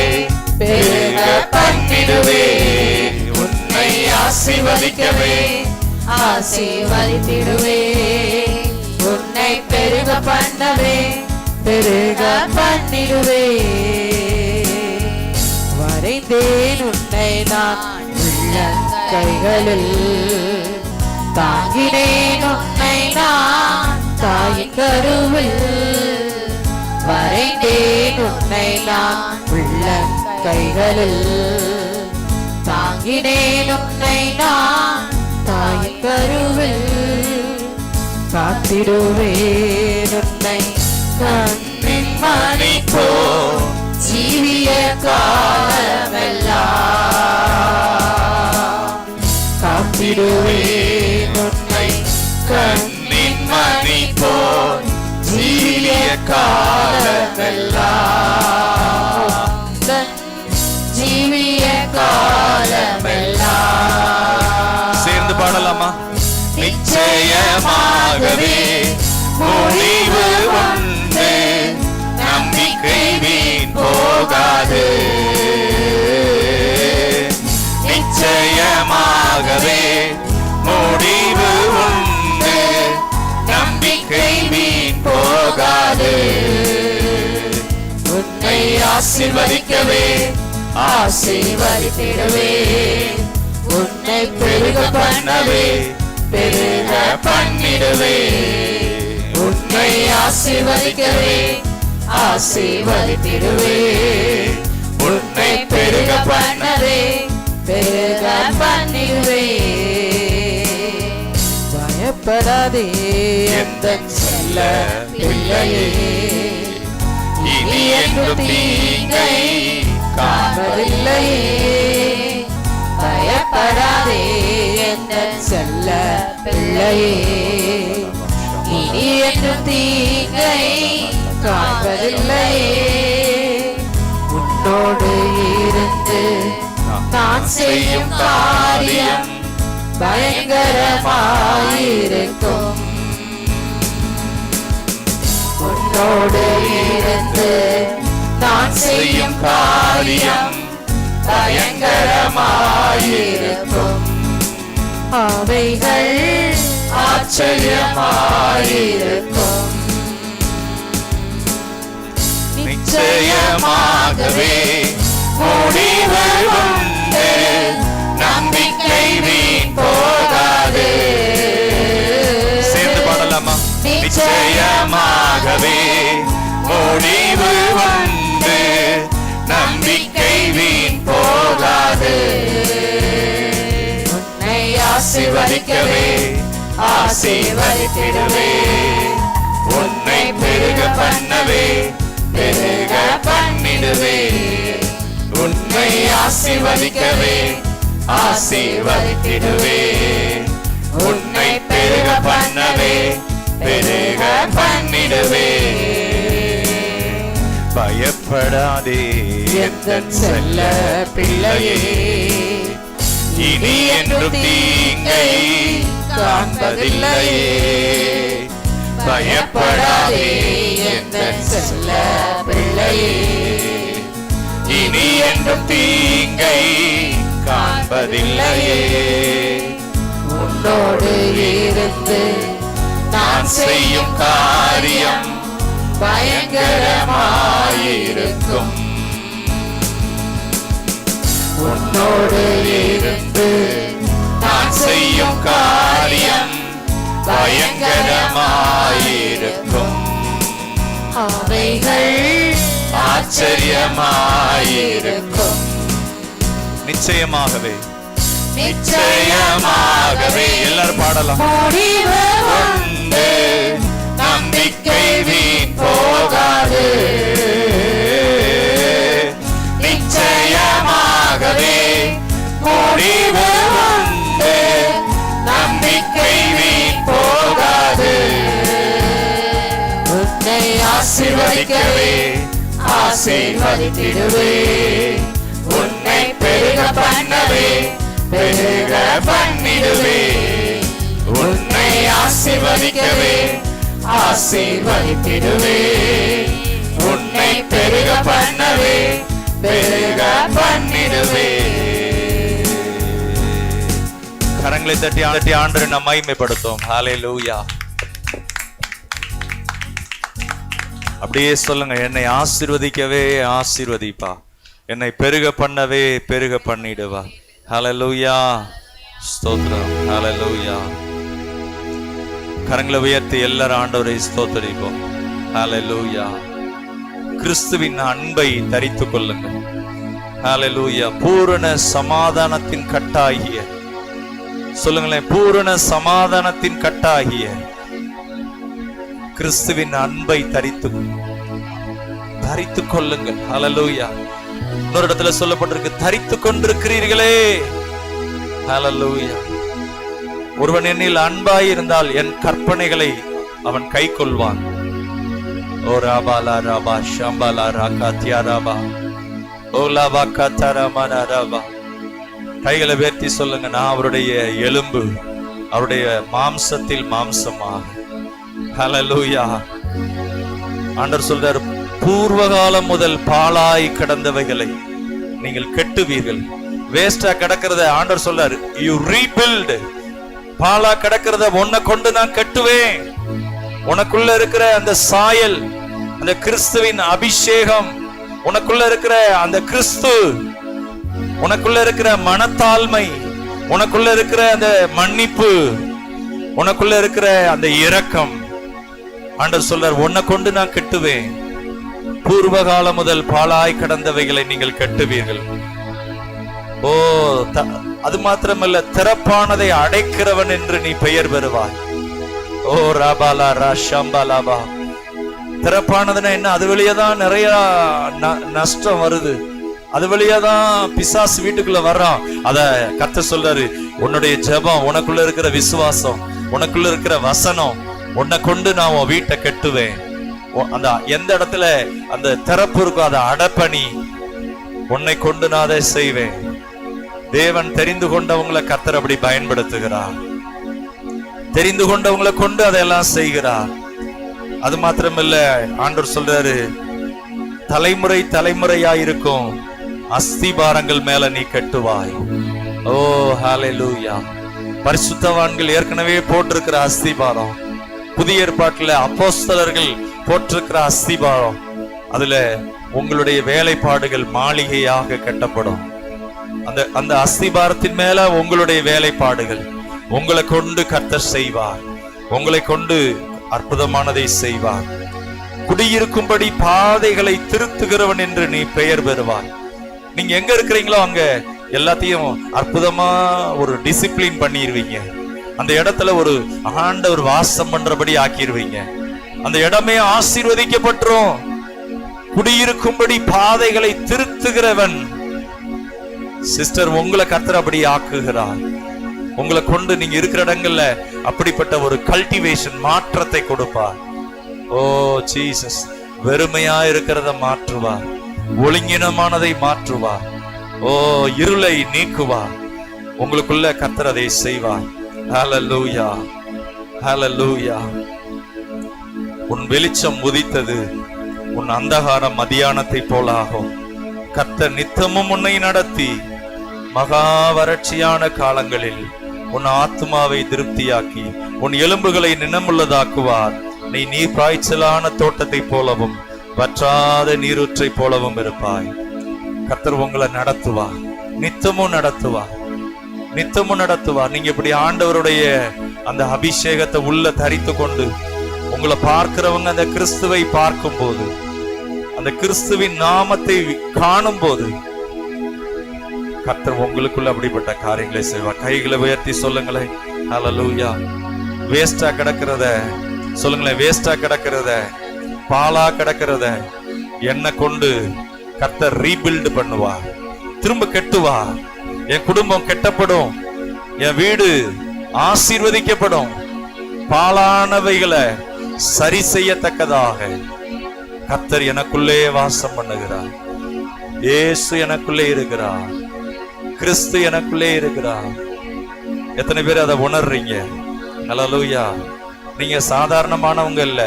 பெருக பண்ணிடுவே. உன்னை ஆசீர்வதிக்கவே ஆசீர்வதித்திடுவே, உன்னை பெருக பண்ணவே பெருக பண்ணிடுவே. வரைந்தேன் உன்னை நான் உள்ள கைகளில், தாங்கினேன் உன்னை நான் தாயின் கருவில். வரைந்தேன் உன்னை நான் உள்ள கைகளில், தாங்கினேன் உன்னை நான் தாயின் கருவில். காத்திடுவேன் உன்னை கண்ணின் மணி போல் ஜீவிய காலமெல்லாம். காத்திடுவேன் உன்னை கண்ணின் மணி போல் ஜீவிய காலமெல்லாம். ஜீவிய காலமெல்லாம். சேர்ந்து பாடலாமா? நிச்சயமாகவே முடிவு உண்டு, நம்பிக்கை வீண் போகாது. நிச்சயமாகவே முடிவு உண்டு, நம்பிக்கை வீண் போகாது. உன்னை ஆசீர்வதிக்கவே ஆசீர்வதித்திடுவே, உன்னை பெருக பண்ணவே பெருக பண்ணிடுவே. உன்னை ஆசீர்வதிக்கவே ஆசீர்வதித்திடுவே, உன்னை பெருக பண்ணவே பெருக பண்ணிடுவே. பயப்படாதே எந்தன் செல்ல பிள்ளையே, இனி என்றும் தீங்கை காண்பதில்லையே. பயப்படாதே எந்தன் செல்ல பிள்ளையே, இனி என்றும் தீங்கை காண்பதில்லையே. உன்னோடு இருந்து நான் செய்யும் காரியம் பயங்கரமாயிருக்கும். உன்னோடு இருந்து நான் செய்யும் காரியம் பயங்கரமாயிருக்கும். அவைகள் ஆச்சரியமாயிருக்கும். நிச்சயமாகவே முடிவு உண்டு, நம்பிக்கை வீண் போகாது. சேர்ந்து பாடலாமா? நிச்சயமாகவே முடிவு உண்டு, நம்பிக்கை வீண் போகாது. உன்னை ஆசீர்வதிக்கவே ஆசீர்வதித்திடுவே, உன்னை பெருக பண்ணவே பெருக பண்ணிடுவே. உன்னை ஆசீர்வதிக்கவே ஆசீர்வதித்திடுவே, உன்னை பெருக பண்ணவே பெருக பண்ணிடுவே. பயப்படாதே எந்தன் செல்ல பிள்ளையே, இனி என்றும் தீங்கை காண்பதில்லையே. பயப்படாதே எந்தன் செல்ல பிள்ளையே, இனி என்றும் தீங்கை காண்பதில்லையே. உன்னோடு இருந்து நான் செய்யும் காரியம் பயங்கரமாயிருக்கும். உன்னோடு இருந்து நான் செய்யும் காரியம் பயங்கரமாயிருக்கும். அவைகள் ஆச்சரியமாயிருக்கும். நிச்சயமாகவே நிச்சயமாகவே எல்லாரும் பாடலாம். முடிவு உண்டு, நம்பிக்கை வீண் போகாது. நிச்சயமாக ஆசிர்வதிக்கவே முடிவு உண்டு, நம்பிக்கை வீண் போகாது. உன்னை ஆசிர்வதிக்கவே ஆசீர்வதித்திடுவே, உன்னை பெருக பண்ணவே பெருக பண்ணிடுவே. உன்னை ஆசீர்வதிக்கவே ஆசீர்வதித்திடுவே, உன்னை பெருக பண்ணவே பெருக பண்ணிடுவே. கரங்களை தட்டி ஆண்டவரை நாம் மகிமைப்படுத்தும். ஹல்லேலூயா. அப்படியே சொல்லுங்க, என்னை ஆசீர்வதிக்கவே ஆசீர்வதிப்பா, என்னை பெருக பண்ணவே பெருக பண்ணிடுவா. ஹல்லேலூயா. ஸ்தோத்திரம். ஹல்லேலூயா. கரங்களை உயர்த்தி எல்லாரும் ஆண்டவரை ஸ்தோத்திரிப்போம். ஹல்லேலூயா. கிறிஸ்துவின் அன்பை தரித்துக் கொள்ளுங்கள். ஹல்லேலூயா. பூரண சமாதானத்தின் கட்டாகிய, சொல்லுங்களேன், பூரண சமாதானத்தின் கட்டாகிய கிறிஸ்துவின் அன்பை தரித்துக் கொள்ளுங்கள். ஹல்லேலூயா. இன்னொரு இடத்துல சொல்லப்பட்டிருக்கு, தரித்துக் கொண்டிருக்கிறீர்களே. ஹல்லேலூயா. ஒருவன் என்னில் அன்பாய் இருந்தால் என் கற்பனைகளை அவன் கை கொள்வான். ஓ ராபாலா ராபா ஷம்பாலா ராகா தியாராபா ஓ லாபா கத்தாராமானா ராபா. கைகளை உயர்த்தி சொல்லுங்க, நான் அவருடைய எலும்பு, அவருடைய மாம்சத்தில் மாம்சமாக. ஹல்லேலூயா. ஆண்டவர் சொல்றார், பூர்வகாலம் முதல் பாழாய் கிடந்தவைகளை நீங்கள் கெட்டுவீர்கள். வேஸ்டா கிடக்கிறத ஆண்டவர் சொல்றாரு, யூ ரீபில்ட். பாழா கிடக்கிறத உன்னை கொண்டு நான் கட்டுவேன். உனக்குள்ள இருக்கிற அந்த சாயல், அந்த கிறிஸ்துவின் அபிஷேகம், உனக்குள்ள இருக்கிற அந்த கிறிஸ்து, உனக்குள்ள இருக்கிற மனத்தாழ்மை, உனக்குள்ள இருக்கிற அந்த மன்னிப்பு, உனக்குள்ள இருக்கிற அந்த இரக்கம், ஆண்டவர் சொல்றார், உன்னை கொண்டு நான் கட்டுவேன். பூர்வகாலம் முதல் பாழாய் கடந்தவைகளை நீங்கள் கட்டுவீர்கள். ஓ, அது மாத்திரமல்ல, திறப்பானதை அடைக்கிறவன் என்று நீ பெயர் பெறுவாய். ஓ ராபாலா ராஷாம்பாலாபா. திறப்பானதுன்னா என்ன? அது வழியாதான் நிறைய நஷ்டம் வருது, அது வழியாதான் பிசாசு வீட்டுக்குள்ள வர்றான். அத கர்த்தர் சொல்றாரு, உன்னுடைய ஜெபம், உனக்குள்ள இருக்கிற விசுவாசம், உனக்குள்ள இருக்கிற வசனம், உன்னை கொண்டு நான் உன் வீட்டை கட்டுவேன். அந்த எந்த இடத்துல அந்த திறப்பு இருக்கோ அதை அடப்பணி, உன்னை கொண்டு நான் அதை செய்வேன். தேவன் தெரிந்து கொண்டவங்களை கர்த்தர் அப்படி பயன்படுத்துகிறார். தெரிந்து கொண்டவங்களை கொண்டு அதையெல்லாம் செய்கிறார். அது மாத்திரமல்ல, ஆண்டவர் சொல்றாரு, தலைமுறை தலைமுறையாயிருக்கும் அஸ்திபாரங்கள் மேல நீ கட்டுவாய். ஓ ஹல்லேலூயா. பரிசுத்தவான்கள் ஏற்கனவே போட்டிருக்கிற அஸ்திபாரம், புதிய ஏற்பாட்டுல அப்போஸ்தலர்கள் போட்டிருக்கிற அஸ்திபாரம், அதுல உங்களுடைய வேலைப்பாடுகள் மாளிகையாக கட்டப்படும். அந்த அஸ்திபாரத்தின் மேல உங்களுடைய வேலைப்பாடுகள், உங்களை கொண்டு கர்த்தர் செய்வார், உங்களை கொண்டு அற்புதமானதை செய்வார். குடியிருக்கும்படி பாதைகளை திருத்துகிறவன் என்று நீ பெயர் பெறுவாய். நீங்க எங்க இருக்கிறீங்களோ அங்க எல்லாத்தையும் அற்புதமா ஒரு டிசிப்ளின் பண்ணிடுவீங்க. அந்த இடத்துல ஒரு ஆண்டவர் வாசம் பண்றபடி ஆக்கிடுவீங்க. அந்த இடமே ஆசீர்வதிக்கப்பட்டுரும். குடியிருக்கும்படி பாதைகளை திருத்துகிறவன். சிஸ்டர், உங்களை கர்த்தர் அப்படி ஆக்குகிறார். உங்களை கொண்டு நீங்க இருக்கிற இடங்கள்ல அப்படிப்பட்ட ஒரு கல்டிவேஷன், மாற்றத்தை கொடுப்பார். ஓ ஜீசஸ். வெறுமையா இருக்கிறத மாற்றுவார், ஒழுங்கினமானதை மாற்றுவார். ஓ, இருளை நீக்குவார். உங்களுக்குள்ள கர்த்தர் அதை செய்வார். ஹல்லேலூயா, ஹல்லேலூயா. உன் வெளிச்சம் உதித்தது, உன் அந்தகாரம் மதியானத்தை போல ஆகும். கர்த்தர் நித்தமும் உன்னை நடத்தி மகா வறட்சியான காலங்களில் உன் ஆத்மாவை திருப்தியாக்கி உன் எலும்புகளை நினமுள்ளதாக்குவார். நீ நீர் பாய்ச்சலான தோட்டத்தை போலவும் வற்றாத நீரூற்றை போலவும் இருப்பாய். கர்த்தர் உங்களை நடத்துவார், நித்தமும் நடத்துவார், நித்தமும் நடத்துவார். நீங்க இப்படி ஆண்டவருடைய அந்த அபிஷேகத்தை உள்ள தரித்து கொண்டு உங்களை பார்க்கிறவங்க அந்த கிறிஸ்துவை பார்க்கும் போது, அந்த கிறிஸ்துவின் நாமத்தை காணும் போது, கர்த்தர் உங்களுக்குள்ள அப்படிப்பட்ட காரியங்களை செய்வார். கைகளை உயர்த்தி சொல்லுங்களேன், ஹல்லேலூயா. வேஸ்டா கிடக்கிறத சொல்லுங்களேன், வேஸ்டா கிடக்கிறத, பாலா கிடக்கிறத என்னை கொண்டு கர்த்தர் ரீபில்ட் பண்ணுவார். திரும்ப கெட்டுவார். என் குடும்பம் கெட்டப்படும், என் வீடு ஆசீர்வதிக்கப்படும். பாழானவைகளை சரி செய்யத்தக்கதாக கர்த்தர் எனக்குள்ளே வாசம் பண்ணுகிறார். இயேசு எனக்குள்ளே இருக்கிறார், கிறிஸ்து எனக்குள்ளே இருக்கிறார். எத்தனை பேர் அதை உணர்றீங்க? ஹல்லேலூயா. நீங்க சாதாரணமானவங்க இல்ல,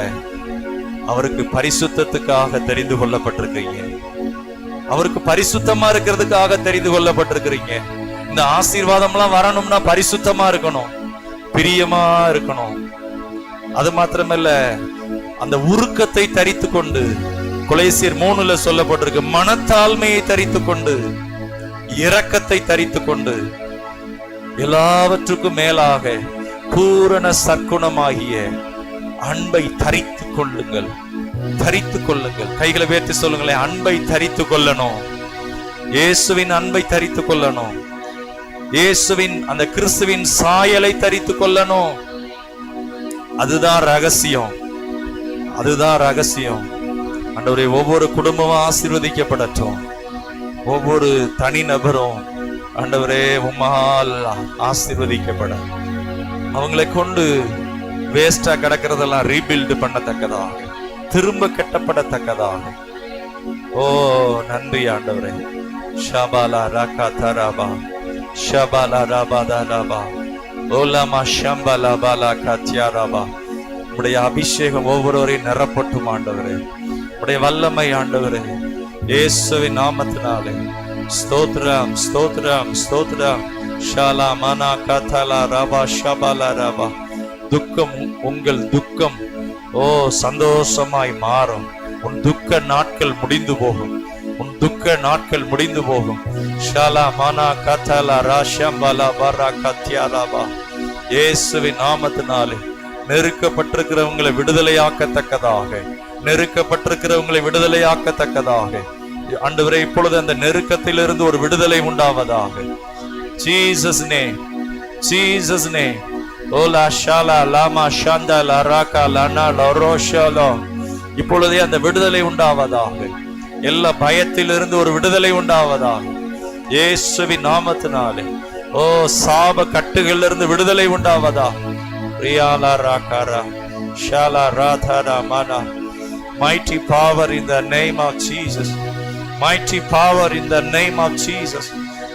அவருக்கு பரிசுத்தத்துக்காக தெரிந்து கொள்ளப்பட்டிருக்கீங்க. அவருக்கு பரிசுத்தமா இருக்கிறதுக்காக தெரிந்து கொள்ளப்பட்டிருக்கிறீங்க. இந்த ஆசீர்வாதம்லாம் வரணும்னா பரிசுத்தமா இருக்கணும், பிரியமா இருக்கணும். அது மாத்திரமல்ல, அந்த உருக்கத்தை தரித்து கொண்டு, கொலைசியர் 3 சொல்லப்பட்டிருக்கு, மனத்தாழ்மையை தரித்து கொண்டு, இரக்கத்தை தரித்து கொண்டு, எல்லாவற்றுக்கும் மேலாக பூரண சற்குணமாகிய அன்பை தரித்து கொள்ளுங்கள். தரித்து கொள்ளுங்கள். கைகளை உயர்த்தி சொல்லுங்களேன், அன்பை தரித்து கொள்ளணும். இயேசுவின் அன்பை தரித்து கொள்ளணும். இயேசுவின் அந்த கிறிஸ்துவின் சாயலை தரித்து கொள்ளணும். அதுதான் ரகசியம், அதுதான் ரகசியம். ஆண்டவரே, ஒவ்வொரு குடும்பமும் ஆசீர்வதிக்கப்படட்டும். ஒவ்வொரு தனிநபரும் ஆண்டவரே உம்மால் ஆசீர்வதிக்கப்பட, அவங்களை கொண்டு வேஸ்டா கிடக்கிறதெல்லாம் ரீபில்டு பண்ணத்தக்கதாக, திரும்ப கட்டப்படத்தக்கதாக. ஓ நன்றி ஆண்டவரே. ஷபாலா ராகா தராபா ஷபாலா ராபாதாராபா ஓலாமா ஷம்பலா பாலா காத்தியாராபா. உடைய அபிஷேகம் ஒவ்வொருவரையும் நிரப்பட்டும் ஆண்டவரே. உடைய வல்லமை ஆண்டவரே, இயேசுவின் நாமத்தினாலே ஸ்தோத்திரம் ஸ்தோத்திரம் ஸ்தோத்திரம். ஷாலா மனா கதலா ரபா ஷபாலா ரபா. துக்கம், உங்கள் துக்கம் ஓ சந்தோஷமாய் மாறும். உன் துக்க நாட்கள் முடிந்து போகும், உன் துக்க நாட்கள் முடிந்து போகும். ஷாலா மனா கதலா ராஷம்பலா பரா கத்தியாலாபா. இயேசுவின் நாமத்தினாலே நெருக்கப்பட்டிருக்கிறவங்களை விடுதலையாக்கத்தக்கதாக, நெருக்கப்பட்டிருக்கிறவங்களை விடுதலையாக்கத்தக்கதாக ஆண்டவரே, இப்பொழுது அந்த நெருக்கத்திலிருந்து ஒரு விடுதலை உண்டாவதாக. Jesus name, Jesus name. ஓலா ஷாலா லாமா ஷாந்தா லராகா லனா லரோஷாலோ. இப்பொழுதே அந்த விடுதலை உண்டாவதாக. எல்லா பயத்திலிருந்து ஒரு விடுதலை உண்டாவதாக இயேசுவின் நாமத்தினாலே. ஓ சாப கட்டுகளிலிருந்து விடுதலை உண்டாவதா. ரியாலா ராகாரா Shala ராதாரா மனா. Mighty power in the name of Jesus. Mighty power in the name of Jesus.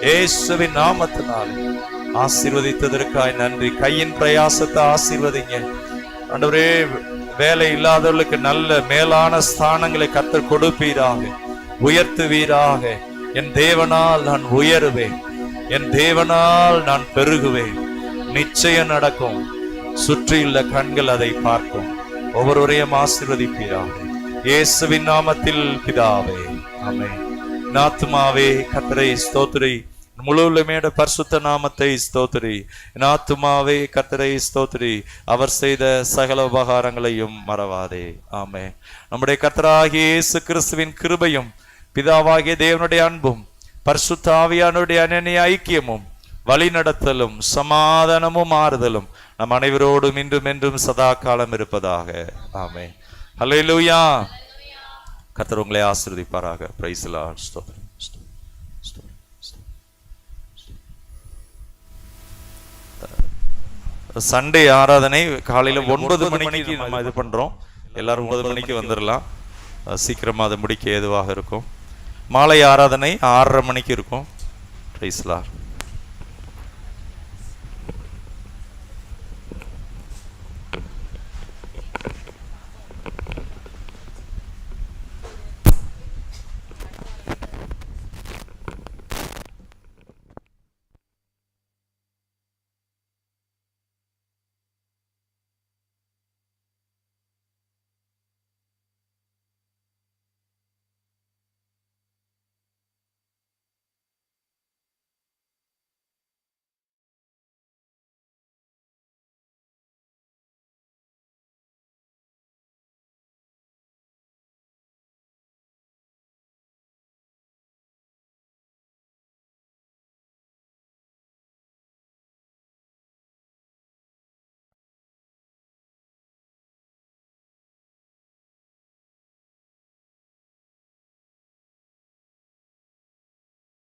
இயேசுவின் நாமத்தினாலே ஆசீர்வதித்ததற்காய் நன்றி. கையின் பிரயாசத்தை ஆசீர்வதிங்க ஆண்டவரே. வேலை இல்லாதவர்களுக்கு நல்ல மேலான ஸ்தானங்களை கர்த்தர் கொடுப்பீராக, உயர்த்துவீராக. என் தேவனால் நான் உயருவேன், என் தேவனால் நான் பெருகுவேன். நிச்சயம் நடக்கும். சுற்றியுள்ள கண்கள் அதை பார்க்கும். ஒவ்வொருவரையும் ஆசீர்வதிப்பீராக இயேசுவின் நாமத்தில் பிதாவே, ஆமென். ஆத்துமாவே கர்த்தரை ஸ்தோத்திரி, முழுவதுமேட பரிசுத்த நாமத்தை ஸ்தோத்திரி. ஆத்துமாவே கர்த்தரை ஸ்தோத்திரி, அவர் செய்த சகல உபகாரங்களையும் மறவாதே. ஆமென். நம்முடைய கர்த்தராகிய இயேசு கிறிஸ்துவின் கிருபையும், பிதாவாகிய தேவனுடைய அன்பும், பரிசுத்த ஆவியானுடைய அனன்ய ஐக்கியமும், வழிநடத்தலும், சமாதானமும், ஆறுதலும் நம் அனைவரோடும் இன்றும் என்றும் சதா காலம் இருப்பதாக. ஆமென். ஹல்லேலூயா. கர்த்தர் உங்களை ஆசீர்வதிப்பாராக. Praise the Lord. ஸ்தோத்திரம். சண்டே ஆராதனை காலையில 9 மணிக்கு நம்ம இது பண்றோம். எல்லாரும் 9 மணிக்கு வந்துடலாம். சீக்கிரமா அதை முடிக்க ஏதுவாக இருக்கும். மாலை ஆராதனை 6:30 மணிக்கு இருக்கும். Praise the Lord.